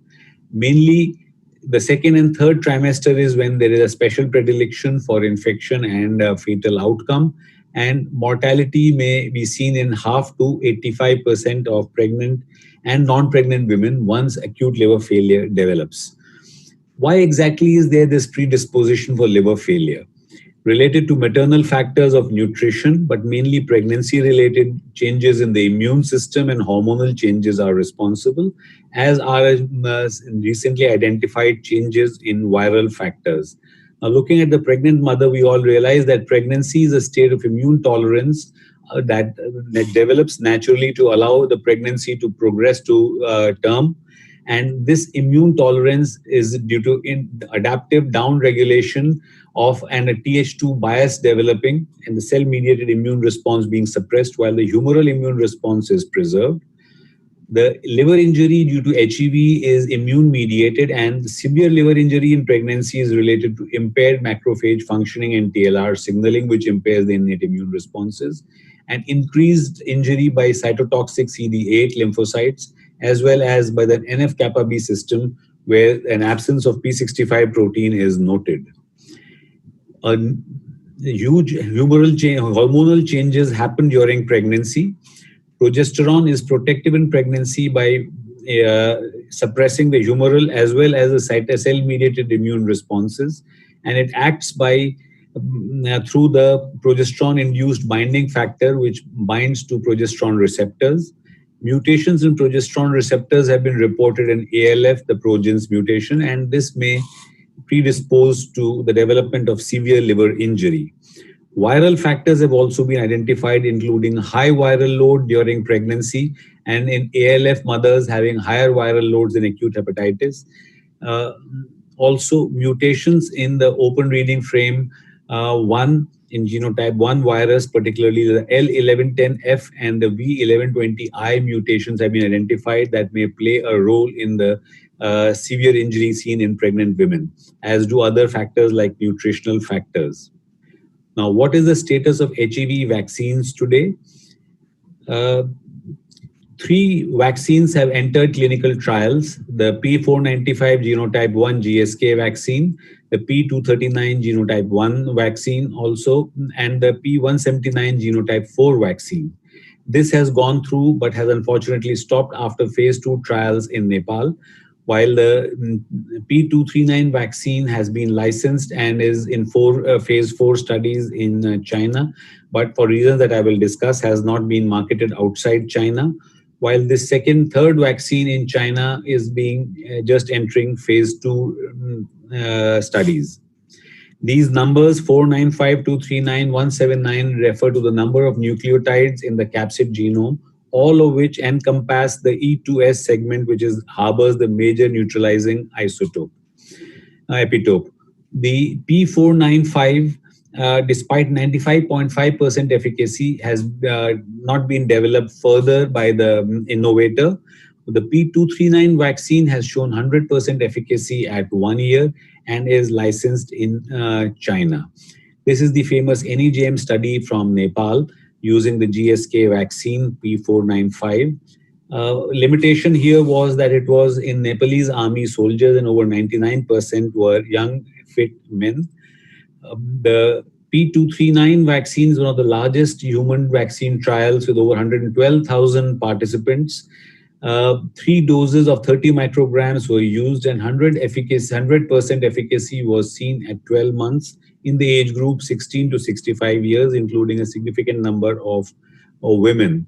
Mainly, the second and third trimester is when there is a special predilection for infection and fetal outcome. And mortality may be seen in half to 85% of pregnant and non-pregnant women once acute liver failure develops. Why exactly is there this predisposition for liver failure? Related to maternal factors of nutrition, but mainly pregnancy-related changes in the immune system and hormonal changes are responsible, as are recently identified changes in viral factors. Now, looking at the pregnant mother, we all realize that pregnancy is a state of immune tolerance that develops naturally to allow the pregnancy to progress to term. And this immune tolerance is due to adaptive downregulation of a Th2 bias developing and the cell-mediated immune response being suppressed while the humoral immune response is preserved. The liver injury due to HEV is immune-mediated, and severe liver injury in pregnancy is related to impaired macrophage functioning and TLR signaling, which impairs the innate immune responses, and increased injury by cytotoxic CD8 lymphocytes, as well as by the NF-kappa B system, where an absence of P65 protein is noted. A huge hormonal changes happen during pregnancy. Progesterone is protective in pregnancy by suppressing the humoral as well as the cytosol-mediated immune responses, and it acts by through the progesterone-induced binding factor, which binds to progesterone receptors. Mutations in progesterone receptors have been reported in ALF, the progens mutation, and this may predispose to the development of severe liver injury. Viral factors have also been identified, including high viral load during pregnancy and in ALF mothers having higher viral loads in acute hepatitis. Also, mutations in the open reading frame 1 in genotype 1 virus, particularly the L1110F and the V1120I mutations have been identified that may play a role in the severe injury seen in pregnant women, as do other factors like nutritional factors. Now, what is the status of HEV vaccines today? 3 vaccines have entered clinical trials: the P495 genotype 1 GSK vaccine, the P239 genotype 1 vaccine also, and the P179 genotype 4 vaccine. This has gone through but has unfortunately stopped after phase 2 trials in Nepal, while the P239 vaccine has been licensed and is in phase 4 studies in China, but for reasons that I will discuss, has not been marketed outside China, while this third vaccine in China is being just entering phase 2 studies. These numbers 495239179 refer to the number of nucleotides in the capsid genome, all of which encompass the E2S segment, which harbors the major neutralizing epitope. The P495, despite 95.5% efficacy, has not been developed further by the innovator. The P239 vaccine has shown 100% efficacy at 1 year and is licensed in China. This is the famous NEJM study from Nepal using the GSK vaccine P495. Limitation here was that it was in Nepalese army soldiers and over 99% were young, fit men. The P239 vaccine is one of the largest human vaccine trials with over 112,000 participants. 3 doses of 30 micrograms were used and 100% efficacy was seen at 12 months in the age group 16 to 65 years, including a significant number of women.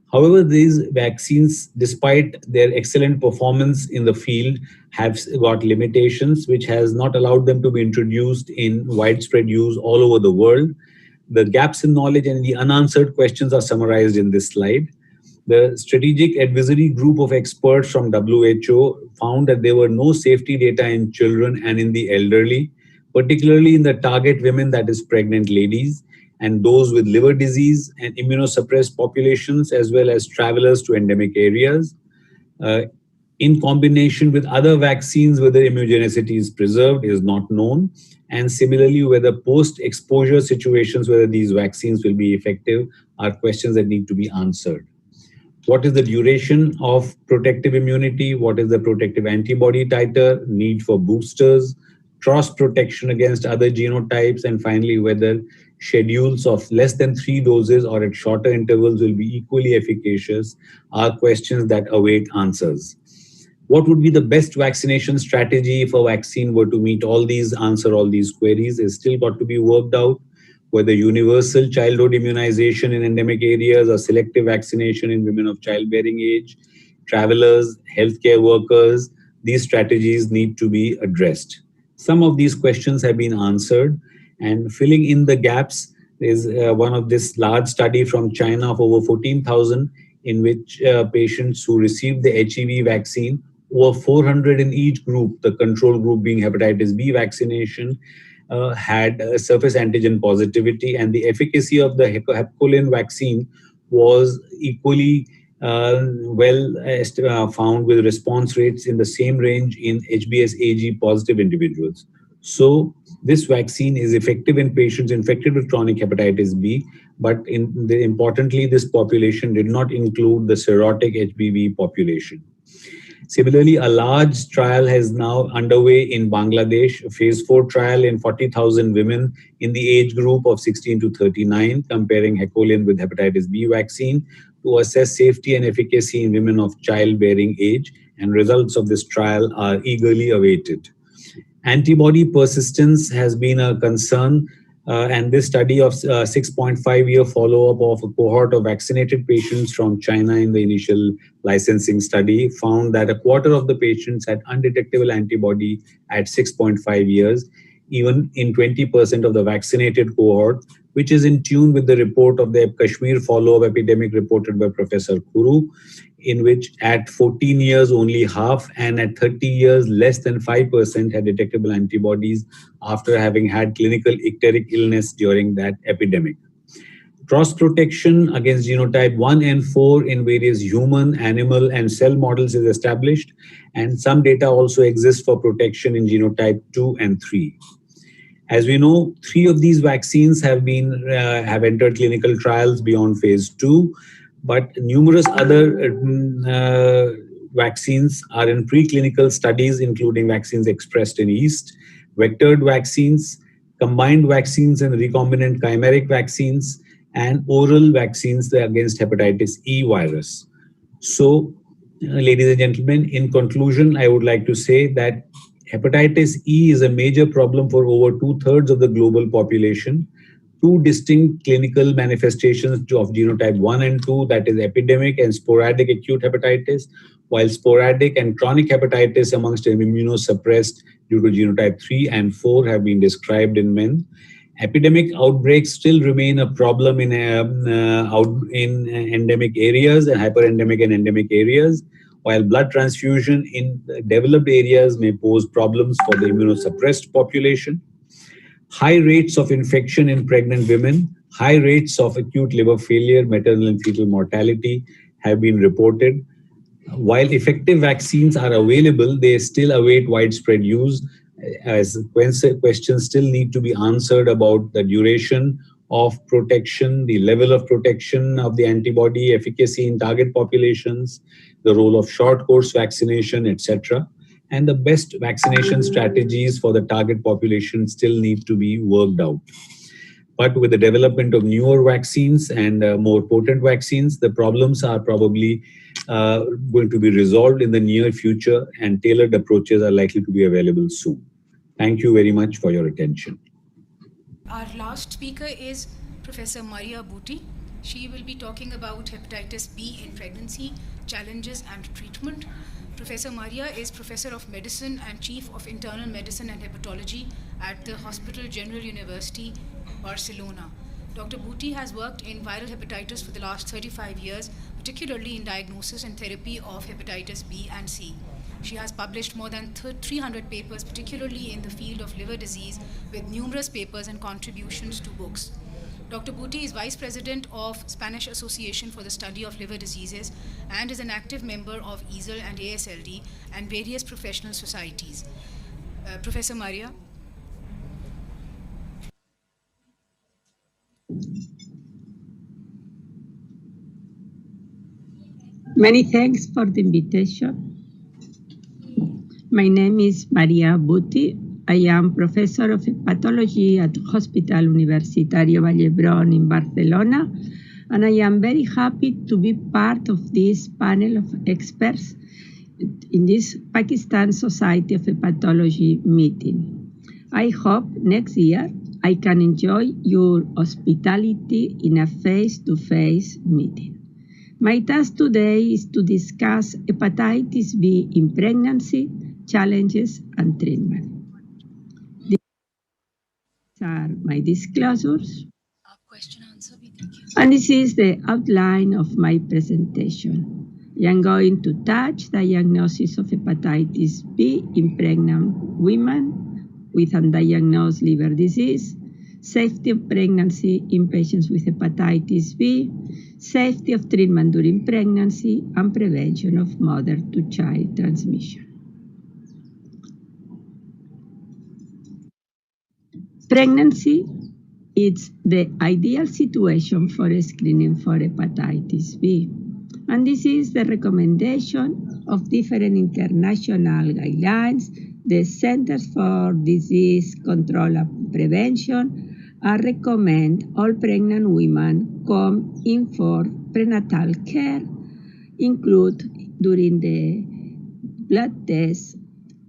However, these vaccines, despite their excellent performance in the field, have got limitations, which has not allowed them to be introduced in widespread use all over the world. The gaps in knowledge and the unanswered questions are summarized in this slide. The strategic advisory group of experts from WHO found that there were no safety data in children and in the elderly, particularly in the target women, that is pregnant ladies, and those with liver disease and immunosuppressed populations, as well as travelers to endemic areas. In combination with other vaccines, whether immunogenicity is preserved is not known. And similarly, whether post-exposure situations, whether these vaccines will be effective, are questions that need to be answered. What is the duration of protective immunity? What is the protective antibody titer? Need for boosters? Cross protection against other genotypes? And finally, whether schedules of less than 3 doses or at shorter intervals will be equally efficacious are questions that await answers. What would be the best vaccination strategy if a vaccine were to answer all these queries is still got to be worked out. Whether universal childhood immunization in endemic areas or selective vaccination in women of childbearing age, travelers, healthcare workers, these strategies need to be addressed. Some of these questions have been answered, and filling in the gaps is one of this large study from China of over 14,000 in which patients who received the HEV vaccine, over 400 in each group, the control group being hepatitis B vaccination, had surface antigen positivity, and the efficacy of the hepcolin vaccine was equally found with response rates in the same range in HBsAg positive individuals. So this vaccine is effective in patients infected with chronic hepatitis B, but importantly, this population did not include the cirrhotic HBV population. Similarly, a large trial is now underway in Bangladesh, a phase 4 trial in 40,000 women in the age group of 16 to 39, comparing hecolin with hepatitis B vaccine to assess safety and efficacy in women of childbearing age, and results of this trial are eagerly awaited. Antibody persistence has been a concern, and this study of 6.5-year follow-up of a cohort of vaccinated patients from China in the initial licensing study found that a quarter of the patients had undetectable antibody at 6.5 years, even in 20% of the vaccinated cohort, which is in tune with the report of the Kashmir follow-up epidemic reported by Professor Kuru, in which at 14 years only half and at 30 years less than 5% had detectable antibodies after having had clinical icteric illness during that epidemic. Cross protection against genotype 1 and 4 in various human, animal, and cell models is established, and some data also exists for protection in genotype 2 and 3. As we know, 3 of these vaccines have entered clinical trials beyond phase 2, but numerous other vaccines are in preclinical studies, including vaccines expressed in yeast, vectored vaccines, combined vaccines and recombinant chimeric vaccines, and oral vaccines against hepatitis E virus. So, ladies and gentlemen, in conclusion, I would like to say that hepatitis E is a major problem for over 2/3 of the global population. Two distinct clinical manifestations of genotype 1 and 2, that is epidemic and sporadic acute hepatitis, while sporadic and chronic hepatitis amongst immunosuppressed due to genotype 3 and 4 have been described in men. Epidemic outbreaks still remain a problem in endemic areas and hyperendemic and endemic areas, while blood transfusion in developed areas may pose problems for the immunosuppressed population. High rates of infection in pregnant women, high rates of acute liver failure, maternal and fetal mortality have been reported. While effective vaccines are available, they still await widespread use, as questions still need to be answered about the duration of protection, the level of protection of the antibody, efficacy in target populations, the role of short course vaccination, etc. And the best vaccination strategies for the target population still need to be worked out. But with the development of newer vaccines and more potent vaccines, the problems are probably going to be resolved in the near future, and tailored approaches are likely to be available soon. Thank you very much for your attention. Our last speaker is Professor Maria Bhuti. She will be talking about hepatitis B in pregnancy, challenges and treatment. Professor Maria is Professor of Medicine and Chief of Internal Medicine and Hepatology at the Hospital General University, Barcelona. Dr. Bhuti has worked in viral hepatitis for the last 35 years, particularly in diagnosis and therapy of hepatitis B and C. She has published more than 300 papers, particularly in the field of liver disease, with numerous papers and contributions to books. Dr. Bhuti is Vice President of Spanish Association for the Study of Liver Diseases and is an active member of EASL and ASLD and various professional societies. Professor Maria. Many thanks for the invitation. My name is Maria Bhuti. I am Professor of Hepatology at Hospital Universitario Vall d'Hebron in Barcelona, and I am very happy to be part of this panel of experts in this Pakistan Society of Hepatology meeting. I hope next year I can enjoy your hospitality in a face-to-face meeting. My task today is to discuss hepatitis B in pregnancy, challenges and treatment. These are my disclosures. And this is the outline of my presentation. I am going to touch diagnosis of hepatitis B in pregnant women with undiagnosed liver disease, safety of pregnancy in patients with hepatitis B, safety of treatment during pregnancy, and prevention of mother-to-child transmission. Pregnancy is the ideal situation for screening for hepatitis B. And this is the recommendation of different international guidelines. The Centers for Disease Control and Prevention recommend all pregnant women come in for prenatal care, include during the blood test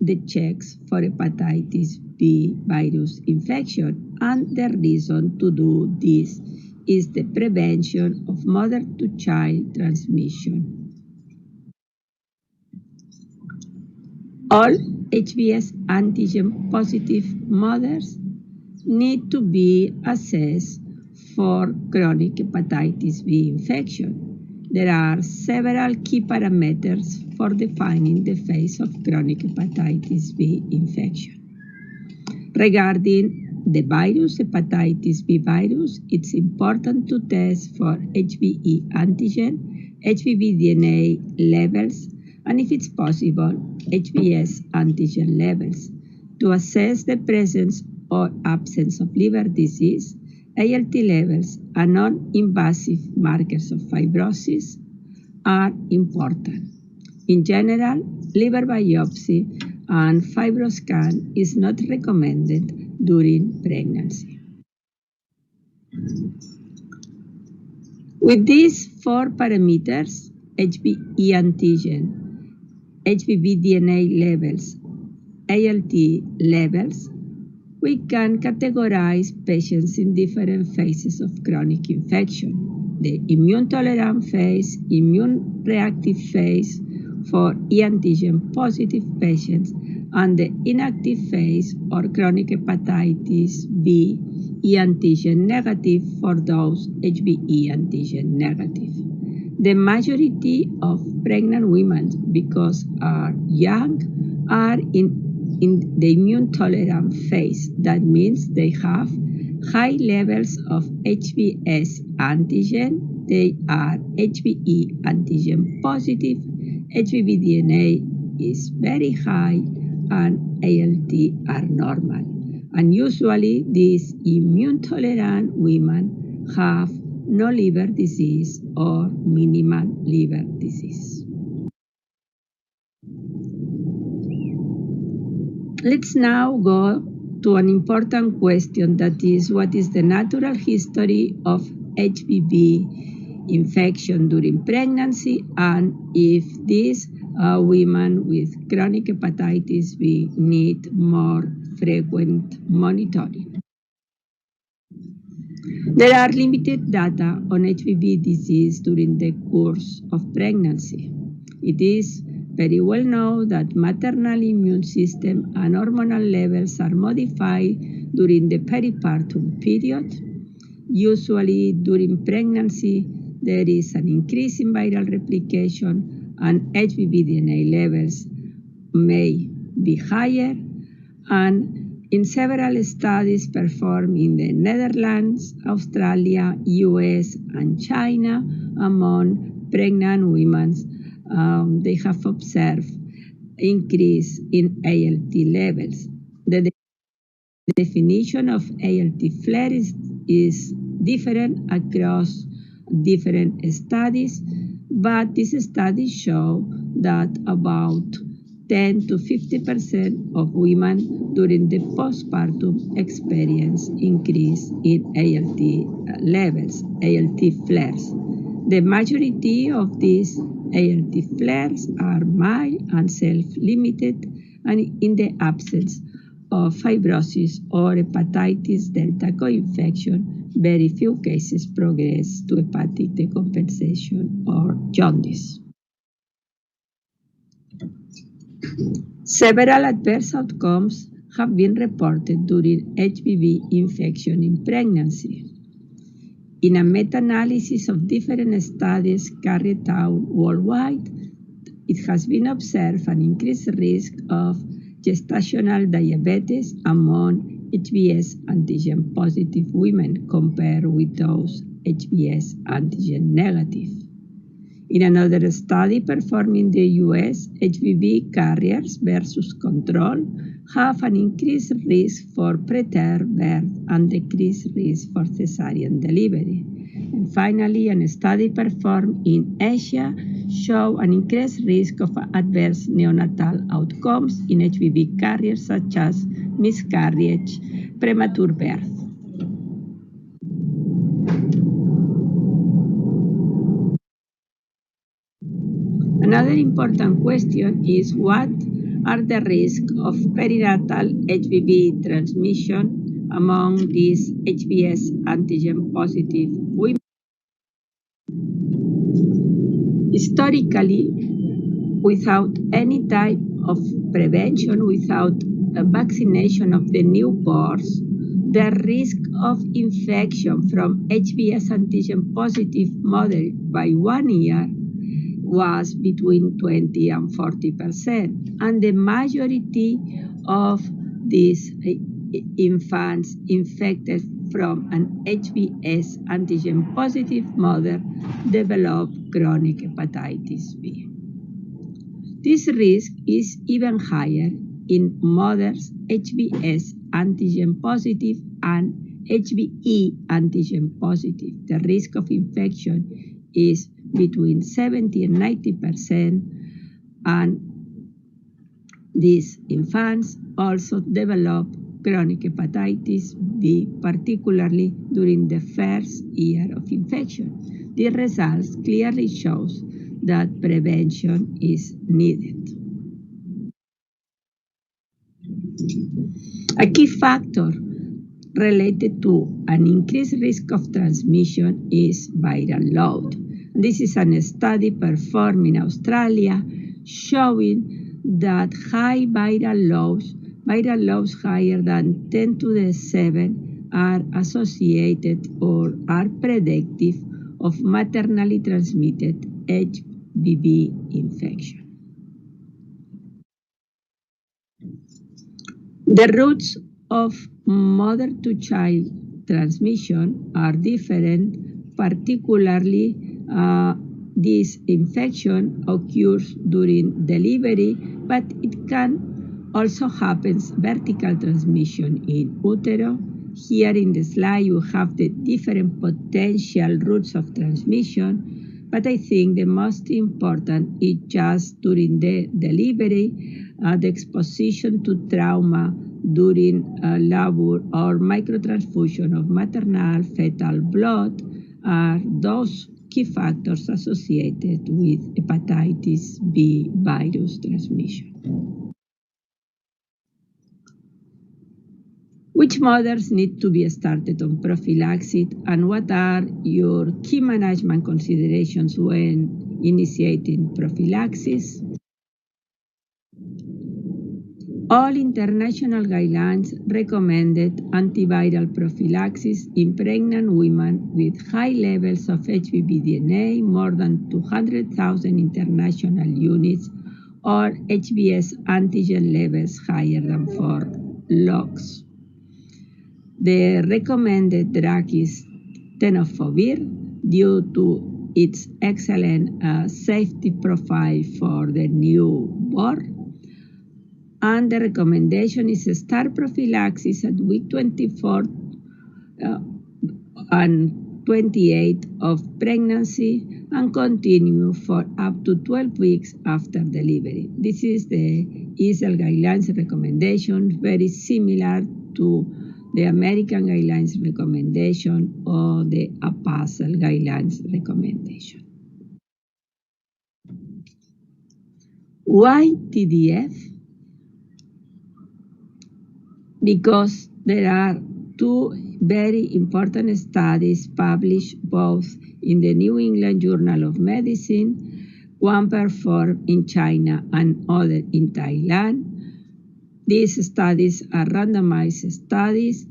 the checks for hepatitis B virus infection. And the reason to do this is the prevention of mother-to-child transmission. All HBs antigen positive mothers need to be assessed for chronic hepatitis B infection. There are several key parameters for defining the phase of chronic hepatitis B infection. Regarding the virus, hepatitis B virus, it's important to test for HBe antigen, HBV DNA levels, and if it's possible, HBs antigen levels to assess the presence or absence of liver disease, ALT levels, and non-invasive markers of fibrosis are important. In general, liver biopsy and fibroscan is not recommended during pregnancy. With these 4 parameters, HBe antigen, HBV DNA levels, ALT levels, we can categorize patients in different phases of chronic infection. The immune tolerant phase, immune reactive phase for E antigen positive patients, and the inactive phase or chronic hepatitis B E antigen negative for those HBe antigen negative. The majority of pregnant women, because are young, are in the immune tolerant phase. That means they have high levels of HBs antigen. They are HBe antigen positive. HBV DNA is very high and ALT are normal. And usually these immune tolerant women have no liver disease or minimal liver disease. Let's now go to an important question, that is, what is the natural history of HBV infection during pregnancy, and if these women with chronic hepatitis B need more frequent monitoring. There are limited data on HBV disease during the course of pregnancy. It is very well known that maternal immune system and hormonal levels are modified during the peripartum period. Usually during pregnancy, there is an increase in viral replication and HBV DNA levels may be higher, and in several studies performed in the Netherlands, Australia, US, and China among pregnant women, they have observed increase in ALT levels. The definition of ALT flare is different across different studies, but these studies show that about 10 to 50% of women during the postpartum experience increase in ALT levels, ALT flares. The majority of these ALT flares are mild and self-limited, and in the absence of fibrosis or hepatitis delta co-infection, very few cases progress to hepatic decompensation or jaundice. Several adverse outcomes have been reported during HBV infection in pregnancy. In a meta-analysis of different studies carried out worldwide, it has been observed an increased risk of gestational diabetes among HBs antigen positive women compared with those HBs antigen negative. In another study performed in the US, HBV carriers versus control have an increased risk for preterm birth and decreased risk for cesarean delivery. And finally, a study performed in Asia showed an increased risk of adverse neonatal outcomes in HBV carriers such as miscarriage, premature birth. Another important question is what are the risks of perinatal HBV transmission among these HBs antigen positive women? Historically, without any type of prevention, without a vaccination of the newborns, the risk of infection from HBs antigen positive mother by 1 year was between 20 and 40%, and the majority of these infants infected from an HBs antigen positive mother develop chronic hepatitis B. This risk is even higher in mothers HBs antigen positive and HBe antigen positive. The risk of infection is between 70 and 90%, and these infants also develop chronic hepatitis B, particularly during the first year of infection. the results clearly shows that prevention is needed. A key factor related to an increased risk of transmission is viral load. This is a study performed in Australia showing that high viral loads higher than 10 to the 7 are associated or are predictive of maternally transmitted HBV infection. The routes of mother-to-child transmission are different, particularly this infection occurs during delivery, but it can also happen vertical transmission in utero. Here in the slide you have the different potential routes of transmission, but I think the most important is just during the delivery, the exposition to trauma during labor or microtransfusion of maternal fetal blood are those key factors associated with hepatitis B virus transmission. Which mothers need to be started on prophylaxis, and what are your key management considerations when initiating prophylaxis? All international guidelines recommended antiviral prophylaxis in pregnant women with high levels of HBV DNA, more than 200,000 international units, or HBs antigen levels higher than 4 logs. The recommended drug is tenofovir due to its excellent safety profile for the newborn. And the recommendation is start prophylaxis at week 24 and 28 of pregnancy and continue for up to 12 weeks after delivery. This is the EASL guidelines recommendation, very similar to the American guidelines recommendation or the APASL guidelines recommendation. Why TDF? Because there are two very important studies published both in the New England Journal of Medicine, one performed in China and other in Thailand. These studies are randomized studies.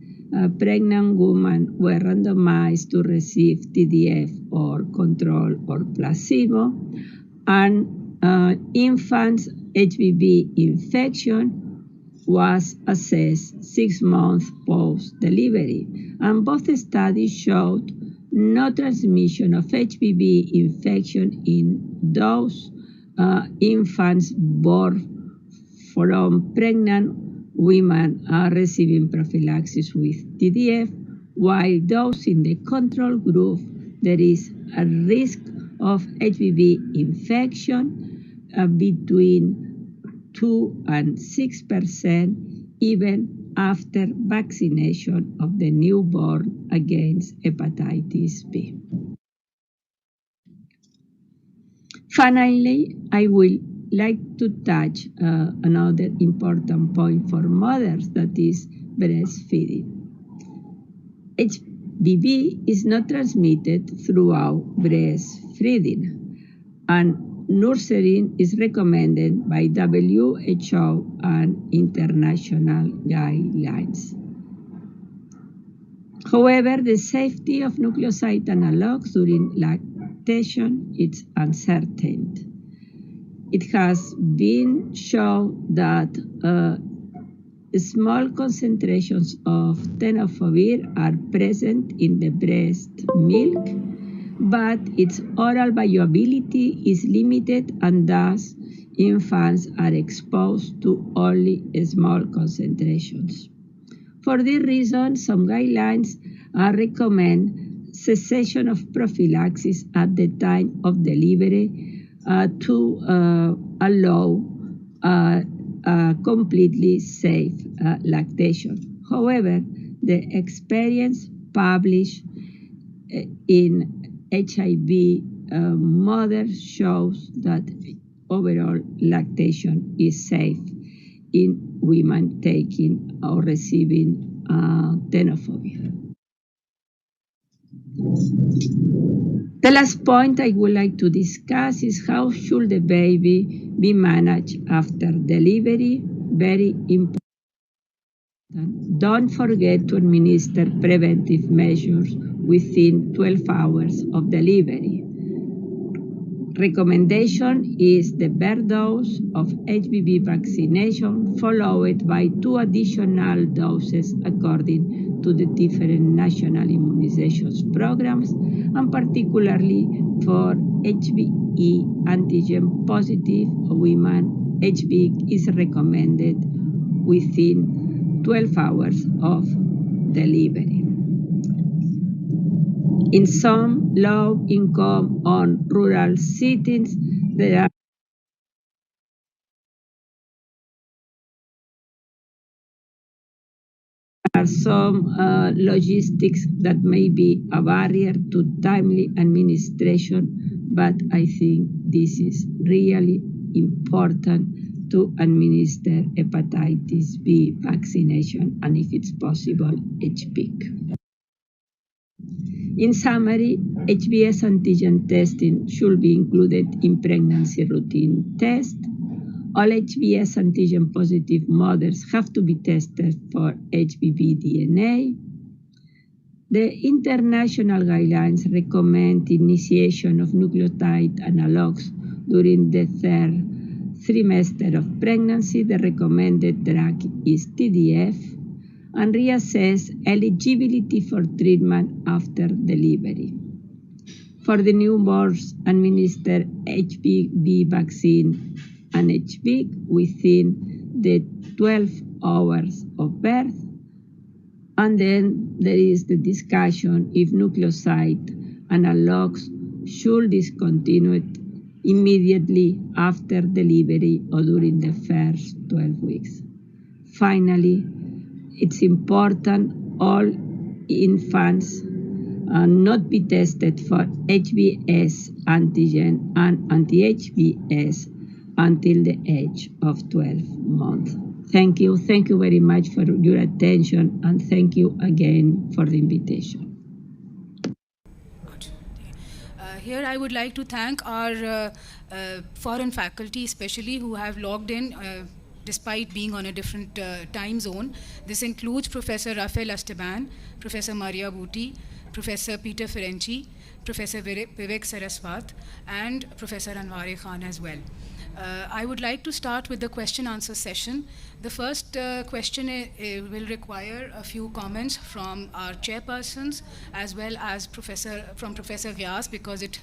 Pregnant women were randomized to receive TDF or control or placebo, and infants' HBV infection was assessed 6 months post-delivery, and both studies showed no transmission of HBV infection in those infants born from pregnant women receiving prophylaxis with TDF, while those in the control group, there is a risk of HBV infection between 2 and 6% even after vaccination of the newborn against hepatitis B. Finally, I will like to touch another important point for mothers, that is breastfeeding. HBV is not transmitted throughout breastfeeding, and nursing is recommended by WHO and international guidelines. However, the safety of nucleoside analogs during lactation is uncertain. It has been shown that small concentrations of tenofovir are present in the breast milk, but its oral bioavailability is limited, and thus infants are exposed to only small concentrations. For this reason, some guidelines recommend cessation of prophylaxis at the time of delivery to allow completely safe lactation. However, the experience published in HIV mothers shows that overall lactation is safe in women taking or receiving tenofovir. The last point I would like to discuss is how should the baby be managed after delivery. Very important. Don't forget to administer preventive measures within 12 hours of delivery. Recommendation is the birth dose of HPV vaccination followed by 2 additional doses according to the different national immunization programs, and particularly for HPV antigen positive women, HPV is recommended within 12 hours of delivery. In some low-income or rural settings, there are some logistics that may be a barrier to timely administration, but I think this is really important to administer hepatitis B vaccination and, if it's possible, HPV. In summary, HBs antigen testing should be included in pregnancy routine test. All HBs antigen positive mothers have to be tested for HBV DNA. The international guidelines recommend initiation of nucleotide analogs during the third trimester of pregnancy. The recommended drug is TDF, and reassess eligibility for treatment after delivery. For the newborns, administer HPV vaccine and HPV within the 12 hours of birth. And then there is the discussion if nucleoside analogs should discontinue immediately after delivery or during the first 12 weeks. Finally, it's important all infants not be tested for HBs antigen and anti-HBs until the age of 12 months. Thank you. Thank you very much for your attention, and thank you again for the invitation. Good. Here I would like to thank our foreign faculty, especially who have logged in despite being on a different time zone. This includes Professor Rafael Esteban, Professor Maria Buti, Professor Peter Ferenci, Professor Vivek Saraswat, and Professor Anware Khan as well. I would like to start with the question-answer session. The first question will require a few comments from our chairpersons as well as Professor Ghyas, because it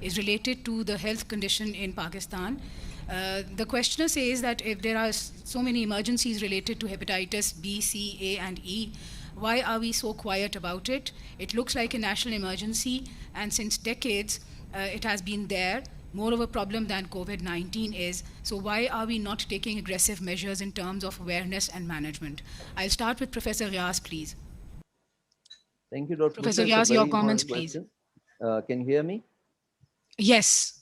is related to the health condition in Pakistan. The questioner says that if there are so many emergencies related to hepatitis B, C, A, and E, why are we so quiet about it? It looks like a national emergency, and since decades it has been there, more of a problem than COVID-19 is. So why are we not taking aggressive measures in terms of awareness and management? I'll start with Professor Ghyas, please. Thank you, Dr. Professor Bushra. Ghyas, your comments, please. Can you hear me? Yes.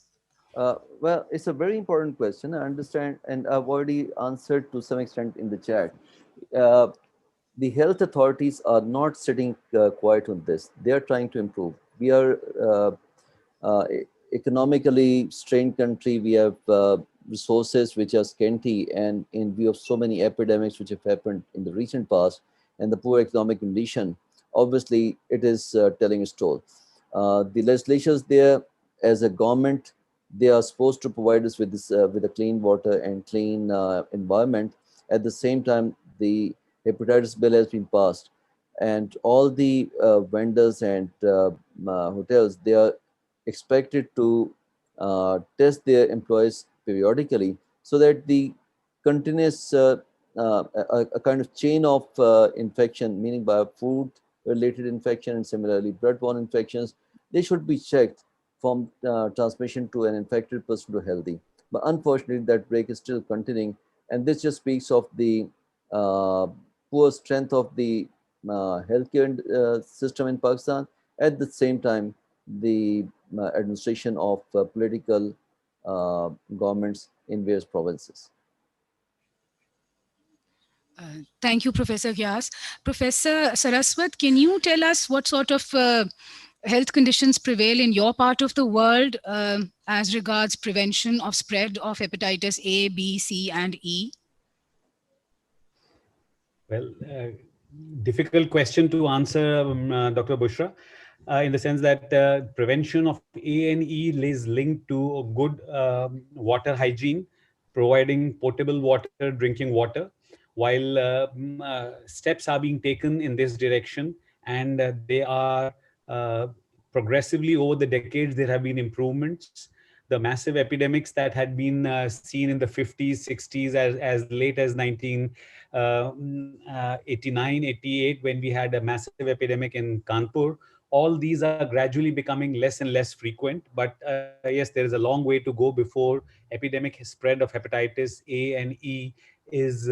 Well, it's a very important question. I understand, and I've already answered to some extent in the chat. The health authorities are not sitting quiet on this. They are trying to improve. We are economically strained country. We have resources which are scanty, and in view of so many epidemics which have happened in the recent past and the poor economic condition, obviously it is telling its toll. The legislatures there, as a government, they are supposed to provide us with this with a clean water and clean environment. At the same time, the hepatitis bill has been passed, and all the vendors and hotels, they are expected to test their employees periodically, so that the continuous a kind of chain of infection, meaning by food related infection and similarly bloodborne infections, they should be checked from transmission to an infected person to healthy. But unfortunately, that break is still continuing, and this just speaks of the poor strength of the healthcare system in Pakistan. At the same time, the administration of political governments in various provinces. Thank you, Professor Vyas. Professor Saraswat, can you tell us what sort of health conditions prevail in your part of the world as regards prevention of spread of hepatitis A, B, C, and E? Well, difficult question to answer, Dr. Bushra, in the sense that prevention of A and E is linked to a good water hygiene, providing potable water, drinking water, while steps are being taken in this direction, and they are progressively over the decades, there have been improvements. The massive epidemics that had been seen in the 50s, 60s, as late as 1989, 88, when we had a massive epidemic in Kanpur. All these are gradually becoming less and less frequent. But yes, there is a long way to go before epidemic spread of hepatitis A and E is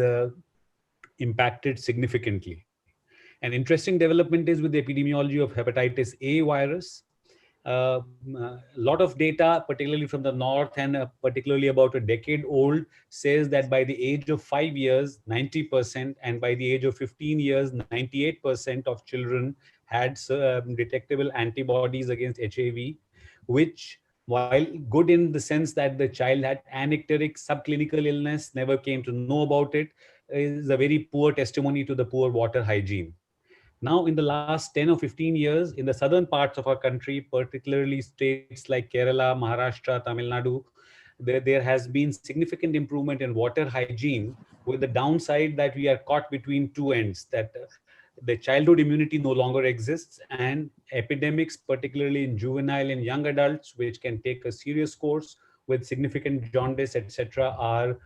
impacted significantly. An interesting development is with the epidemiology of hepatitis A virus. A lot of data, particularly from the north and particularly about a decade old, says that by the age of 5 years, 90%, and by the age of 15 years, 98% of children had detectable antibodies against HIV, which, while good in the sense that the child had anicteric subclinical illness, never came to know about it, is a very poor testimony to the poor water hygiene. Now, in the last 10 or 15 years, in the southern parts of our country, particularly states like Kerala, Maharashtra, Tamil Nadu, there has been significant improvement in water hygiene, with the downside that we are caught between two ends, that the childhood immunity no longer exists, and epidemics, particularly in juvenile and young adults, which can take a serious course with significant jaundice, etc., are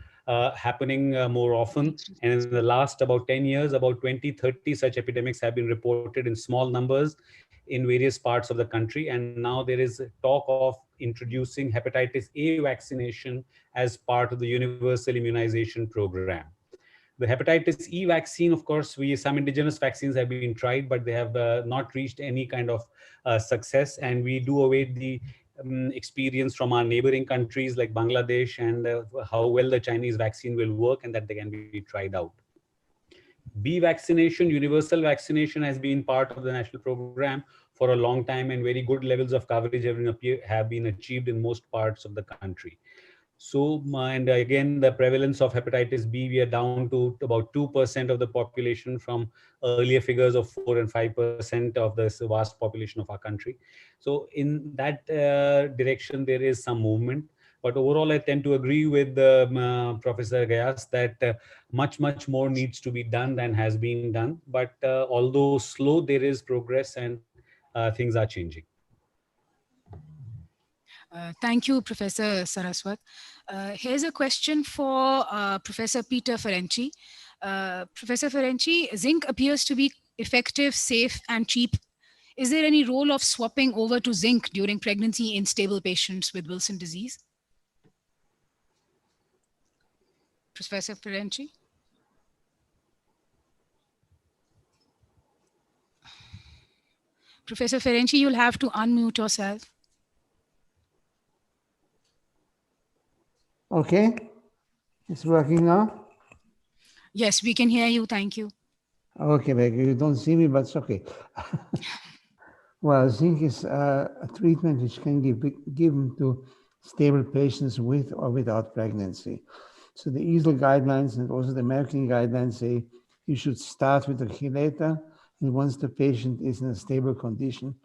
happening more often. And in the last about 10 years, about 20, 30 such epidemics have been reported in small numbers in various parts of the country. And now there is talk of introducing hepatitis A vaccination as part of the universal immunization program. The hepatitis E vaccine, of course, some indigenous vaccines have been tried, but they have not reached any kind of success. And we do await the experience from our neighboring countries like Bangladesh, and how well the Chinese vaccine will work, and that they can be tried out. B vaccination, universal vaccination, has been part of the national program for a long time, and very good levels of coverage have been achieved in most parts of the country. So, and again, the prevalence of hepatitis B, we are down to about 2% of the population from earlier figures of 4 and 5% of the vast population of our country. So in that direction, there is some movement. But overall, I tend to agree with Professor Gayas that much more needs to be done than has been done. But although slow, there is progress, and things are changing. Thank you, Professor Saraswat. Here's a question for Professor Peter Ferenczi. Professor Ferenczi, zinc appears to be effective, safe, and cheap. Is there any role of swapping over to zinc during pregnancy in stable patients with Wilson disease? Professor Ferenczi? Professor Ferenczi, you'll have to unmute yourself. Okay, it's working now? Yes, we can hear you. Thank you. Okay, you don't see me, but it's okay. Well, zinc is a treatment which can be given to stable patients with or without pregnancy. So the EASL guidelines and also the American guidelines say you should start with the chelator, and once the patient is in a stable condition,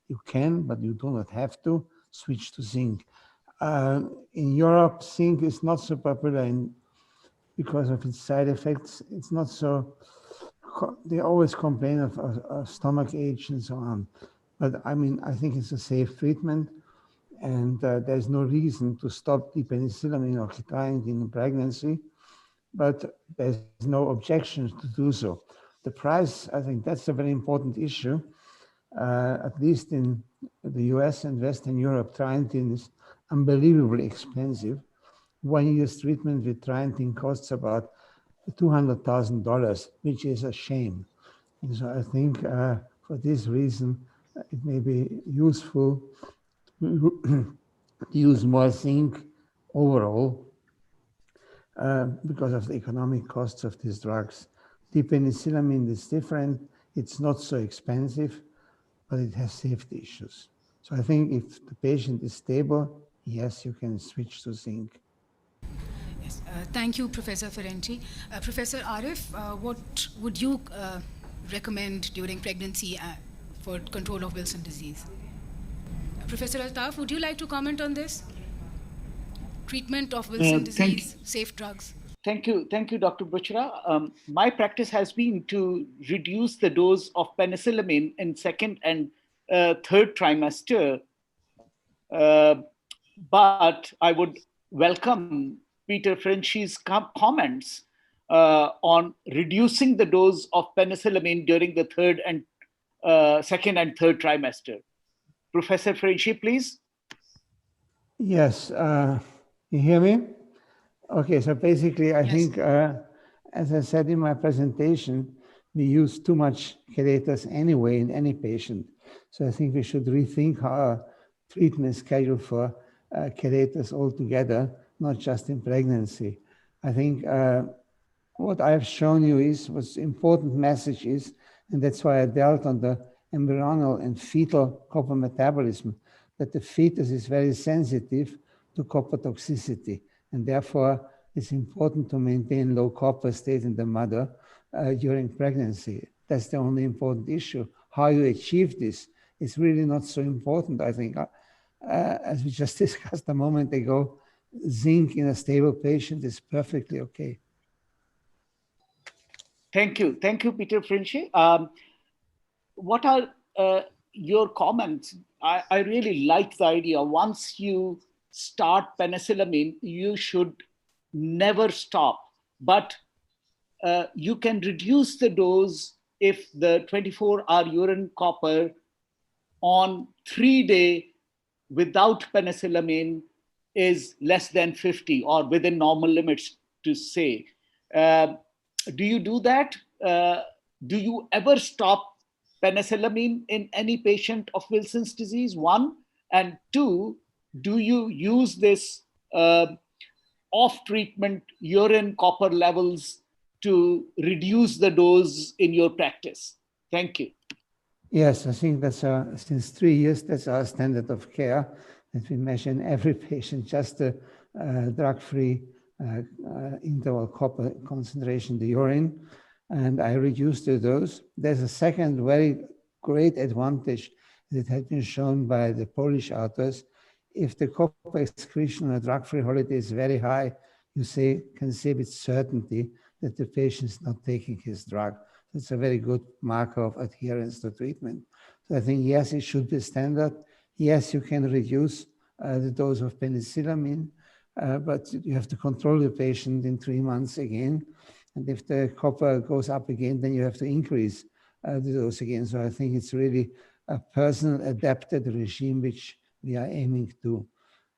you can, but you do not have to, switch to zinc. In Europe, zinc is not so popular because of its side effects. It's not so, they always complain of stomach ache and so on. But I mean, I think it's a safe treatment, and there's no reason to stop the penicillamine or quetiapine in pregnancy, but there's no objection to do so. The price, I think that's a very important issue. At least in the US and Western Europe, triantine is unbelievably expensive. 1 year's treatment with triantine costs about $200,000, which is a shame. And so I think for this reason, it may be useful to use more zinc overall because of the economic costs of these drugs. Dipenicillamine is different. It's not so expensive, but it has safety issues. So I think if the patient is stable, yes, you can switch to zinc. Yes. Thank you, Professor Ferenczi. Professor Arif, what would you recommend during pregnancy for control of Wilson disease? Professor Altaf, would you like to comment on this? Treatment of Wilson disease, safe drugs. Thank you, Dr. Buchra. My practice has been to reduce the dose of penicillamine in second and third trimester, but I would welcome Peter Ferenczi's comments on reducing the dose of penicillamine during the second and third trimester. Professor Ferenczi, please. Yes, you hear me? Okay, so basically, I think, as I said in my presentation, we use too much chelators anyway in any patient. So I think we should rethink our treatment schedule for chelators altogether, not just in pregnancy. I think what I've shown you is what's important message is, and that's why I dealt on the embryonal and fetal copper metabolism, that the fetus is very sensitive to copper toxicity. And therefore, it's important to maintain low copper state in the mother during pregnancy. That's the only important issue. How you achieve this is really not so important, I think. As we just discussed a moment ago, zinc in a stable patient is perfectly okay. Thank you, Peter Ferenczi. What are your comments? I really like the idea. Once you start penicillamine, you should never stop, but you can reduce the dose if the 24-hour urine copper on 3-day without penicillamine is less than 50 or within normal limits, to say. Do you do that? Do you ever stop penicillamine in any patient of Wilson's disease? One. And two, do you use this off-treatment urine copper levels to reduce the dose in your practice? Thank you. Yes, I think that's since 3 years, that's our standard of care, that we measure in every patient just the drug-free interval copper concentration in the urine, and I reduced the dose. There's a second very great advantage that had been shown by the Polish authors. If the copper excretion on a drug-free holiday is very high, you can say with certainty that the patient is not taking his drug. It's a very good marker of adherence to treatment. So I think, yes, it should be standard. Yes, you can reduce the dose of penicillamine, but you have to control the patient in 3 months again. And if the copper goes up again, then you have to increase the dose again. So I think it's really a personal adapted regime which we are aiming to.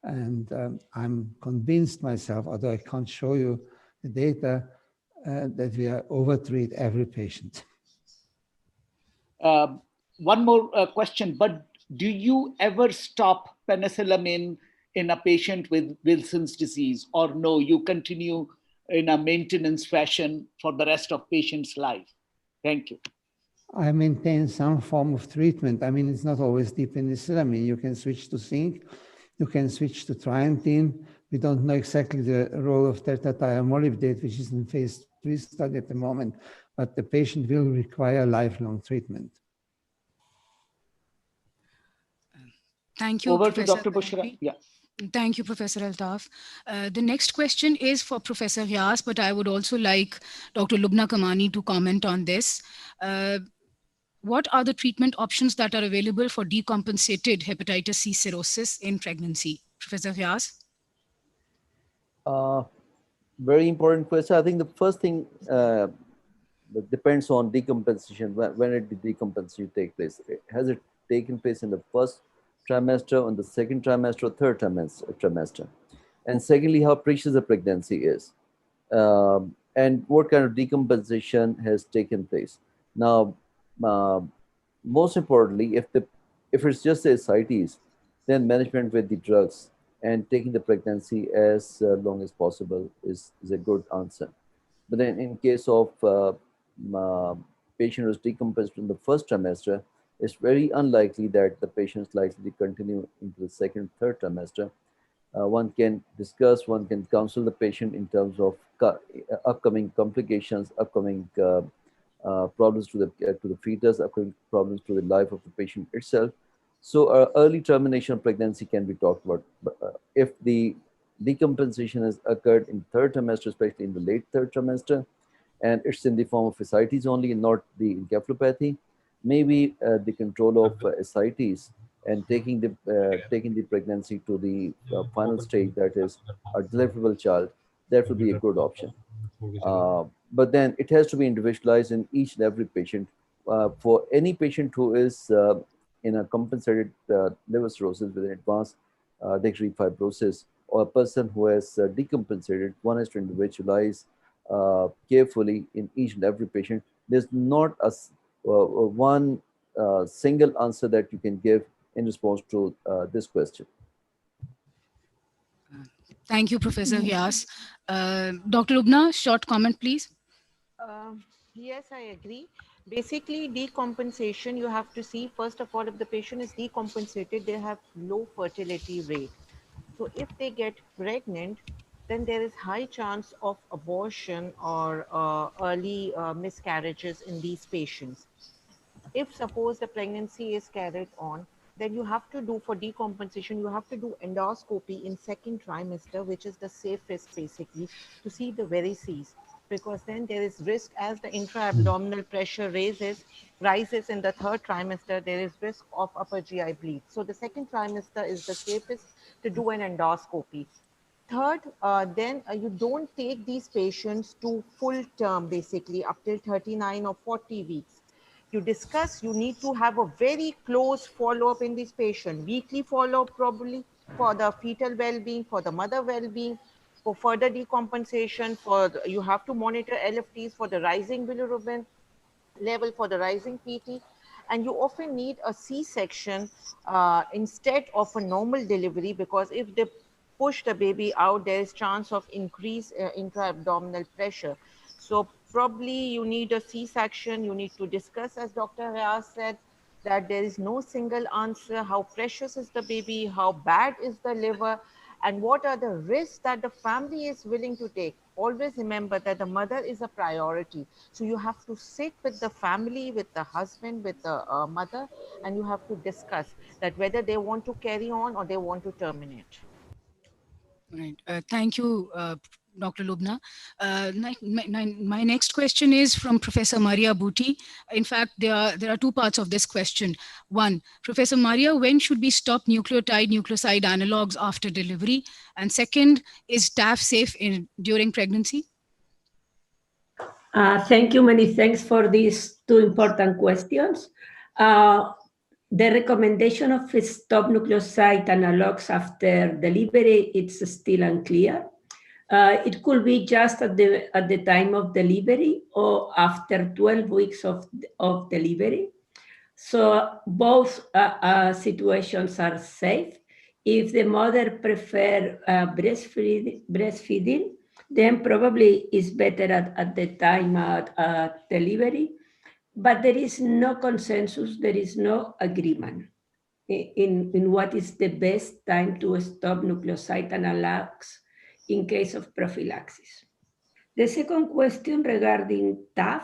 And I'm convinced myself, although I can't show you the data, that we are overtreat every patient. One more question, but do you ever stop penicillamine in a patient with Wilson's disease, or no, you continue in a maintenance fashion for the rest of patient's life? Thank you. I maintain some form of treatment. I mean, it's not always penicillamine. You can switch to zinc, you can switch to triantine. We don't know exactly the role of tertathiamolybdate, which is in phase 3 study at the moment, but the patient will require lifelong treatment. Thank you, Over Professor to Dr. Buchra. Yeah. Thank you, Professor Altaf. The next question is for Professor Vyas, but I would also like Dr. Lubna Kamani to comment on this. What are the treatment options that are available for decompensated hepatitis C cirrhosis in pregnancy? Professor Vyas? Very important question. I think the first thing that depends on decompensation, when it decompensation take place. Has it taken place in the first trimester, on the second trimester, or third trimester? And secondly, how precious the pregnancy is, and what kind of decompensation has taken place. Now, most importantly, if the If it's just the ascites, then management with the drugs and taking the pregnancy as long as possible is a good answer. But then in case of patient who's decompensated in the first trimester, it's very unlikely that the patient is likely to continue into the second, third trimester. One can discuss, one can counsel the patient in terms of upcoming complications, upcoming problems to the fetus, upcoming problems to the life of the patient itself. So early termination of pregnancy can be talked about. But, if the decompensation has occurred in third trimester, especially in the late third trimester, and it's in the form of ascites only, not the encephalopathy, maybe the control of ascites and taking the pregnancy to the final stage, that is a deliverable child, that will be a good option. But then it has to be individualized in each and every patient. For any patient who is in a compensated liver cirrhosis with an advanced dextry fibrosis, or a person who has decompensated, one has to individualize carefully in each and every patient. There's not one single answer that you can give in response to this question. Thank you, Professor Vyas. Dr. Lubna, short comment, please. Yes, I agree. Basically, decompensation, you have to see, first of all, if the patient is decompensated, they have low fertility rate. So if they get pregnant, then there is high chance of abortion or early miscarriages in these patients. If suppose the pregnancy is carried on, then you have to do, for decompensation, you have to do endoscopy in second trimester, which is the safest basically, to see the varices, because then there is risk as the intra-abdominal pressure rises in the third trimester, there is risk of upper GI bleed. So the second trimester is the safest to do an endoscopy. Third, then you don't take these patients to full term, basically up till 39 or 40 weeks. You discuss, you need to have a very close follow-up in this patient, weekly follow-up probably, for the fetal well-being, for the mother well-being, for further decompensation, you have to monitor LFTs for the rising bilirubin level, for the rising PT, and you often need a C-section instead of a normal delivery, because if they push the baby out, there is chance of increased intra-abdominal pressure. So probably you need a C-section. You need to discuss, as Dr. Vyas said, that there is no single answer. How precious is the baby? How bad is the liver? And what are the risks that the family is willing to take? Always remember that the mother is a priority. So you have to sit with the family, with the husband, with the mother, and you have to discuss that whether they want to carry on or they want to terminate. Right. Thank you, Dr. Lubna. My next question is from Professor Maria Booty. In fact, there are two parts of this question. One, Professor Maria, when should we stop nucleoside analogs after delivery? And second, is TAF safe during pregnancy? Thank you. Many thanks for these two important questions. The recommendation of stop nucleoside analogs after delivery, it's still unclear. It could be just at the time of delivery or after 12 weeks of delivery. So both situations are safe. If the mother prefer breastfeeding, then probably it's better at the time at delivery. But there is no consensus, there is no agreement in what is the best time to stop nucleoside analogs in case of prophylaxis. The second question regarding TAF,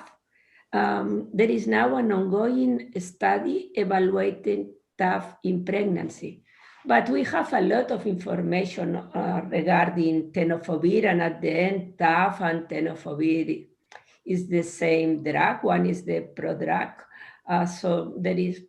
there is now an ongoing study evaluating TAF in pregnancy, but we have a lot of information regarding tenofovir, and at the end, TAF and tenofovir is the same drug. One is the prodrug. So there is,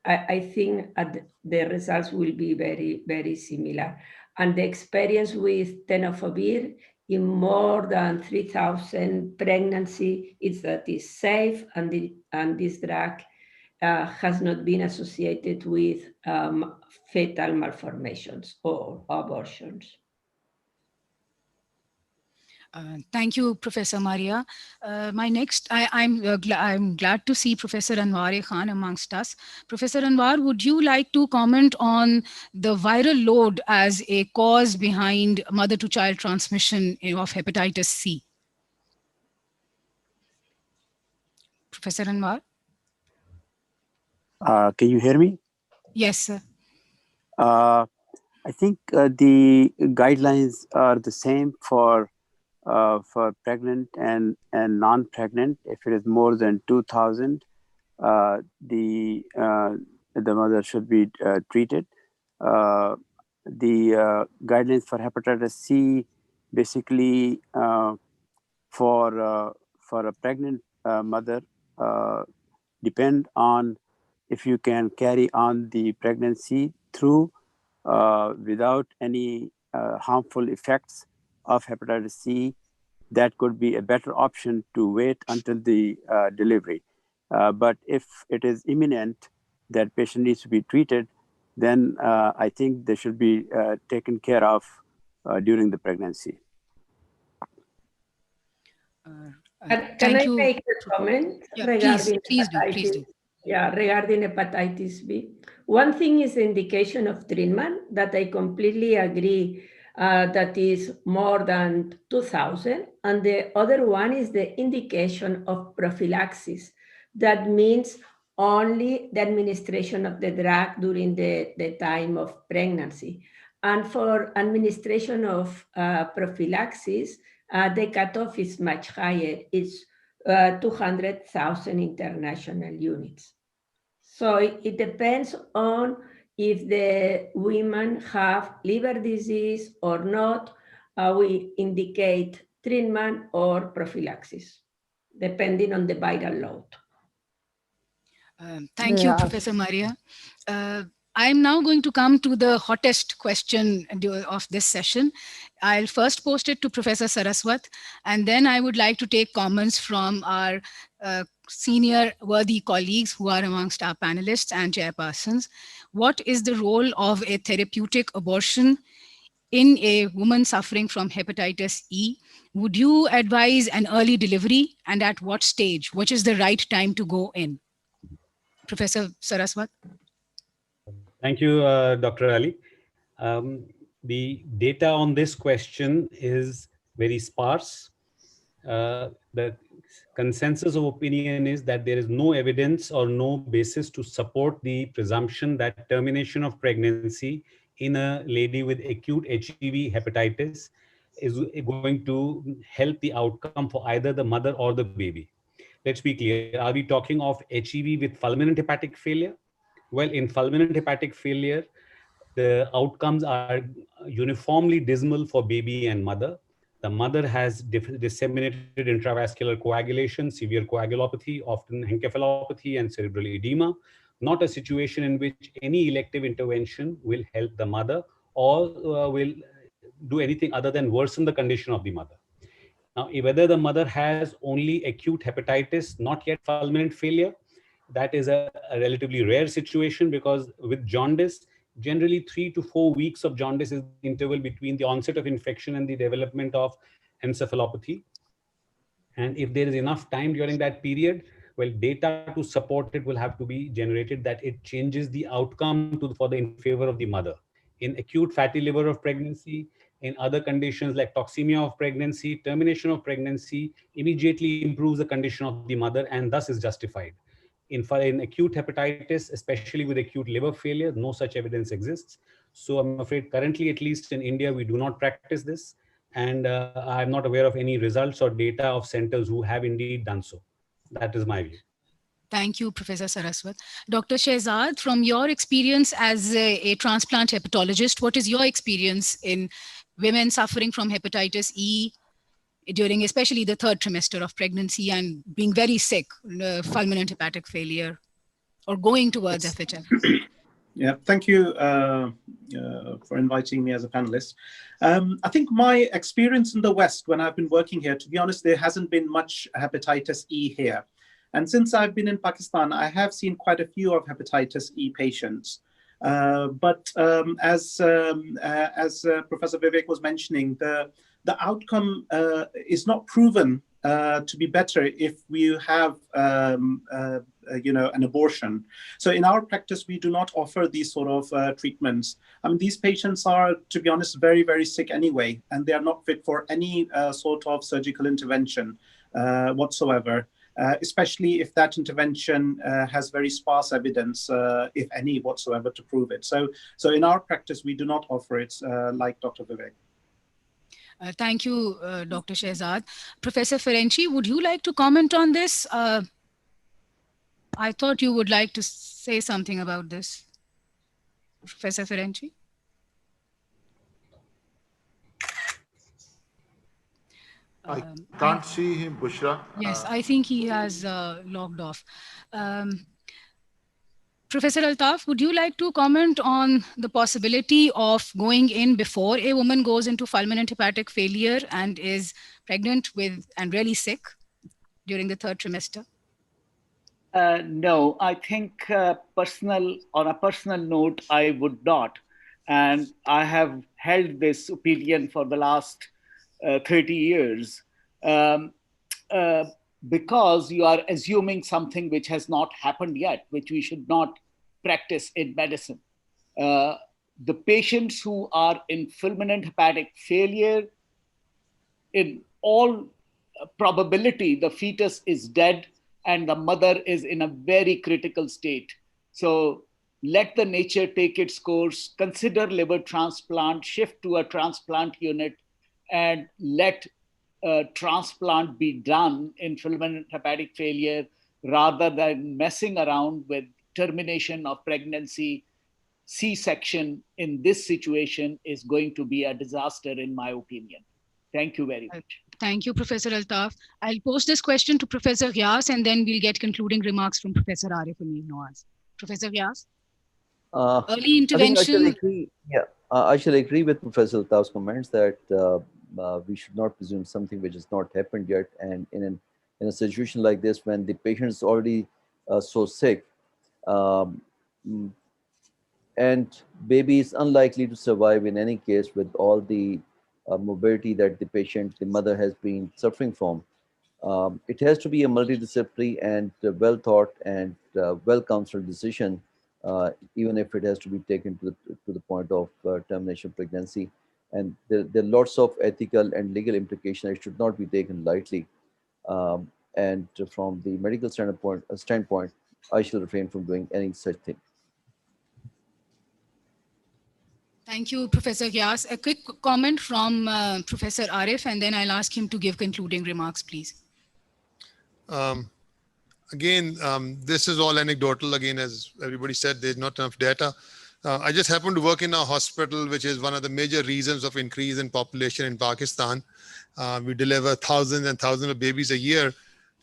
I think the results will be very, very similar. And the experience with tenofovir in more than 3,000 pregnancy is that it's safe, and this drug has not been associated with fetal malformations or abortions. Thank you, Professor Maria. I'm glad to see Professor Anwar Khan amongst us. Professor Anwar, would you like to comment on the viral load as a cause behind mother-to-child transmission of hepatitis C? Professor Anwar? Can you hear me? Yes, sir. I think the guidelines are the same for pregnant and non-pregnant. If it is more than 2,000, the mother should be treated. The guidelines for hepatitis C, basically for a pregnant mother, depend on if you can carry on the pregnancy through without any harmful effects of hepatitis C. That could be a better option to wait until the delivery. But if it is imminent that patient needs to be treated, then I think they should be taken care of during the pregnancy. Can I make a comment regarding please hepatitis? do. Yeah, regarding hepatitis B. One thing is the indication of treatment that I completely agree that is more than 2,000. And the other one is the indication of prophylaxis. That means only the administration of the drug during the time of pregnancy. And for administration of prophylaxis, the cutoff is much higher. It's 200,000 international units. So it depends on if the women have liver disease or not. We indicate treatment or prophylaxis, depending on the viral load. Thank you, Professor Maria. I'm now going to come to the hottest question of this session. I'll first post it to Professor Saraswat, and then I would like to take comments from our senior worthy colleagues who are amongst our panelists and chairpersons. What is the role of a therapeutic abortion in a woman suffering from hepatitis E? Would you advise an early delivery, and at what stage? Which is the right time to go in? Professor Saraswat? Thank you, Dr. Ali. The data on this question is very sparse. The consensus of opinion is that there is no evidence or no basis to support the presumption that termination of pregnancy in a lady with acute HEV hepatitis is going to help the outcome for either the mother or the baby. Let's be clear. Are we talking of HEV with fulminant hepatic failure? Well, in fulminant hepatic failure, the outcomes are uniformly dismal for baby and mother. The mother has disseminated intravascular coagulation, severe coagulopathy, often encephalopathy and cerebral edema, not a situation in which any elective intervention will help the mother or will do anything other than worsen the condition of the mother. Now, whether the mother has only acute hepatitis, not yet fulminant failure, that is a relatively rare situation, because with jaundice, generally 3 to 4 weeks of jaundice is the interval between the onset of infection and the development of encephalopathy. And if there is enough time during that period, well, data to support it will have to be generated that it changes the outcome in favor of the mother. In acute fatty liver of pregnancy, in other conditions like toxemia of pregnancy, termination of pregnancy immediately improves the condition of the mother and thus is justified. In acute hepatitis, especially with acute liver failure, no such evidence exists. So I'm afraid currently, at least in India, we do not practice this. And I'm not aware of any results or data of centers who have indeed done so. That is my view. Thank you, Professor Saraswat. Dr. Shehzad, from your experience as a transplant hepatologist, what is your experience in women suffering from hepatitis E during especially the third trimester of pregnancy and being very sick, fulminant hepatic failure, or going towards FHF? Yeah, thank you for inviting me as a panelist. I think my experience in the West, when I've been working here, to be honest, there hasn't been much hepatitis E here. And since I've been in Pakistan, I have seen quite a few of hepatitis E patients. But as Professor Vivek was mentioning, the the outcome is not proven to be better if we have an abortion. So in our practice, we do not offer these sort of treatments. I mean, these patients are, to be honest, very, very sick anyway, and they are not fit for any sort of surgical intervention whatsoever, especially if that intervention has very sparse evidence, if any whatsoever, to prove it. So in our practice, we do not offer it like Dr. Vivek. Thank you, Dr. Shehzad. Professor Ferenczi, would you like to comment on this? I thought you would like to say something about this. Professor Ferenczi? I can't see him, Bushra. Yes, I think he has logged off. Professor Altaf, would you like to comment on the possibility of going in before a woman goes into fulminant hepatic failure and is pregnant with and really sick during the 3rd trimester? No, I think on a personal note, I would not. And I have held this opinion for the last 30 years because you are assuming something which has not happened yet, which we should not practice in medicine. The patients who are in fulminant hepatic failure, in all probability, the fetus is dead and the mother is in a very critical state. So let the nature take its course, consider liver transplant, shift to a transplant unit, and let transplant be done in fulminant hepatic failure rather than messing around with termination of pregnancy. C-section in this situation is going to be a disaster, in my opinion. Thank you very much. Thank you, Professor Altaf. I'll post this question to Professor Ghyas, and then we'll get concluding remarks from Professor Arif Amir Nawaz. Professor Ghyas? Early intervention. I shall agree with Professor Altaf's comments that we should not presume something which has not happened yet. And in a situation like this, when the patient is already so sick, and baby is unlikely to survive in any case with all the morbidity that the mother has been suffering from. It has to be a multidisciplinary and well thought and well counseled decision, even if it has to be taken to the point of termination of pregnancy. And there are lots of ethical and legal implications. It should not be taken lightly. And from the medical standpoint, I shall refrain from doing any such thing. Thank you, Professor Ghyas. A quick comment from Professor Arif, and then I'll ask him to give concluding remarks, please. Again, this is all anecdotal. Again, as everybody said, there's not enough data. I just happen to work in a hospital, which is one of the major reasons of increase in population in Pakistan. We deliver thousands and thousands of babies a year.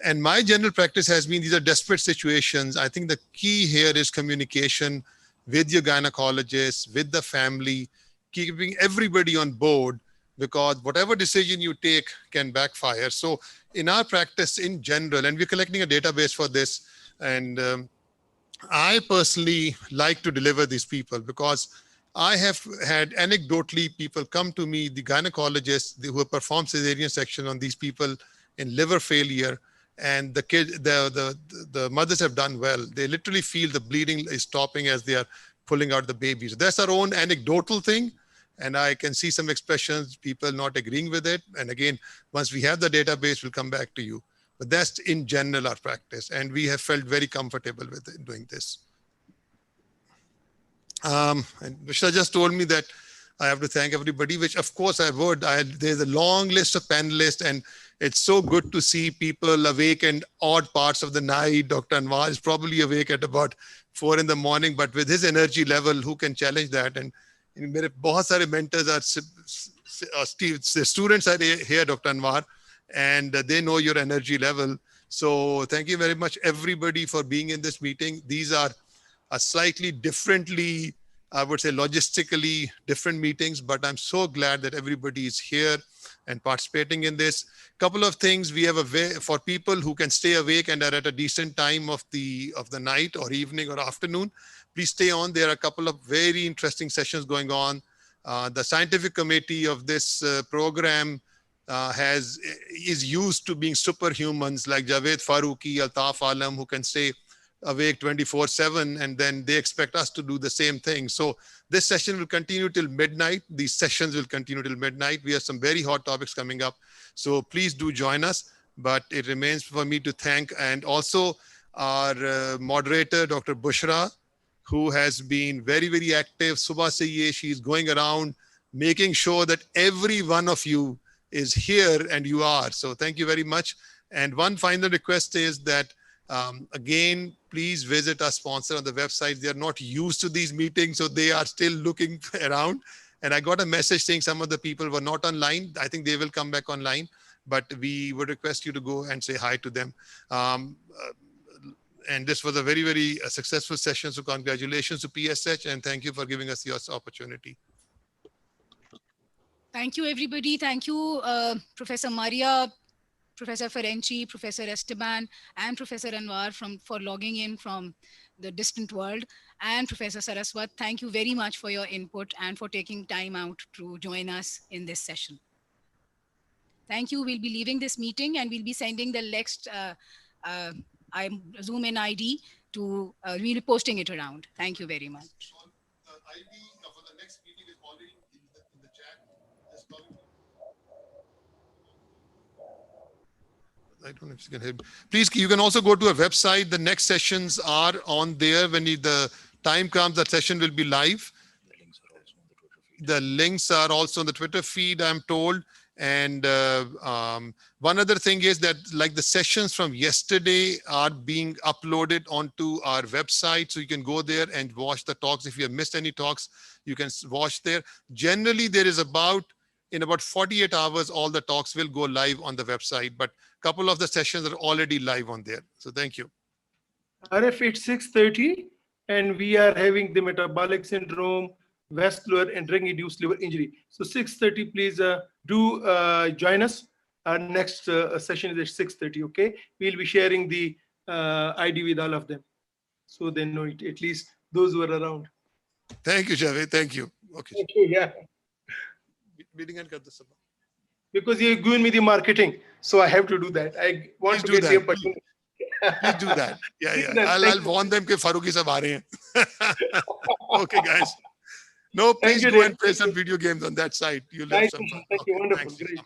And my general practice has been these are desperate situations. I think the key here is communication with your gynecologist, with the family, keeping everybody on board, because whatever decision you take can backfire. So in our practice in general, and we're collecting a database for this, and I personally like to deliver these people because I have had anecdotally people come to me, the gynecologists who have performed cesarean section on these people in liver failure, and the mothers have done well. They literally feel the bleeding is stopping as they are pulling out the babies. That's our own anecdotal thing. And I can see some expressions, people not agreeing with it. And again, once we have the database, we'll come back to you. But that's in general our practice. And we have felt very comfortable with it, doing this. And Vishal just told me that I have to thank everybody, which of course I would. There's a long list of panelists, and it's so good to see people awake in odd parts of the night. Dr. Anwar is probably awake at about 4 in the morning, but with his energy level, who can challenge that? And मेरे बहुत सारे mentors are students are here, Dr. Anwar, and they know your energy level. So thank you very much, everybody, for being in this meeting. These are a slightly differently, I would say, logistically different meetings, but I'm so glad that everybody is here and participating in this. Couple of things we have for people who can stay awake and are at a decent time of the night or evening or afternoon. Please stay on. There are a couple of very interesting sessions going on. The scientific committee of this program is used to being superhumans like Javed Farooqi, Altaf Alam, who can stay awake 24/7, and then they expect us to do the same thing. So this session will continue till midnight. These sessions will continue till midnight. We have some very hot topics coming up. So please do join us. But it remains for me to thank and also our moderator, Dr. Bushra, who has been very, very active. Subha se ye, she's going around making sure that every one of you is here, and you are. So thank you very much. And one final request is that, again, please visit our sponsor on the website. They are not used to these meetings, so they are still looking around. And I got a message saying some of the people were not online. I think they will come back online, but we would request you to go and say hi to them. And this was a very, very successful session. So congratulations to PSH, and thank you for giving us this opportunity. Thank you, everybody. Thank you, Professor Maria, Professor Ferenci, Professor Esteban, and Professor Anwar for logging in from the distant world. And Professor Saraswat, thank you very much for your input and for taking time out to join us in this session. Thank you. We'll be leaving this meeting, and we'll be sending the next Zoom in ID to, we'll be posting it around. Thank you very much. The ID for the next meeting is already in the chat. I don't know if you can help. Please, you can also go to a website. The next sessions are on there. When the time comes, that session will be live. The links are also on the Twitter feed, I'm told. And one other thing is that, like, the sessions from yesterday are being uploaded onto our website. So you can go there and watch the talks. If you have missed any talks, you can watch there. Generally, there is in about 48 hours, all the talks will go live on the website. But a couple of the sessions are already live on there. So thank you. RF, it's 6:30, and we are having the metabolic syndrome, vascular, and drug-induced liver injury. So 6:30, please do join us. Our next session is at 6:30, okay? We'll be sharing the ID with all of them, so they know it, at least those who are around. Thank you, Javed. Thank you. Okay. Thank you, yeah. Because you're giving me the marketing, so I have to do that. I want to get the opportunity. Please do that. Yeah. I'll warn them that Farooqi sab aa rahe hain. Okay, guys. No, please go and play some video games on that site. You'll have some fun. Thank you. Wonderful. Great.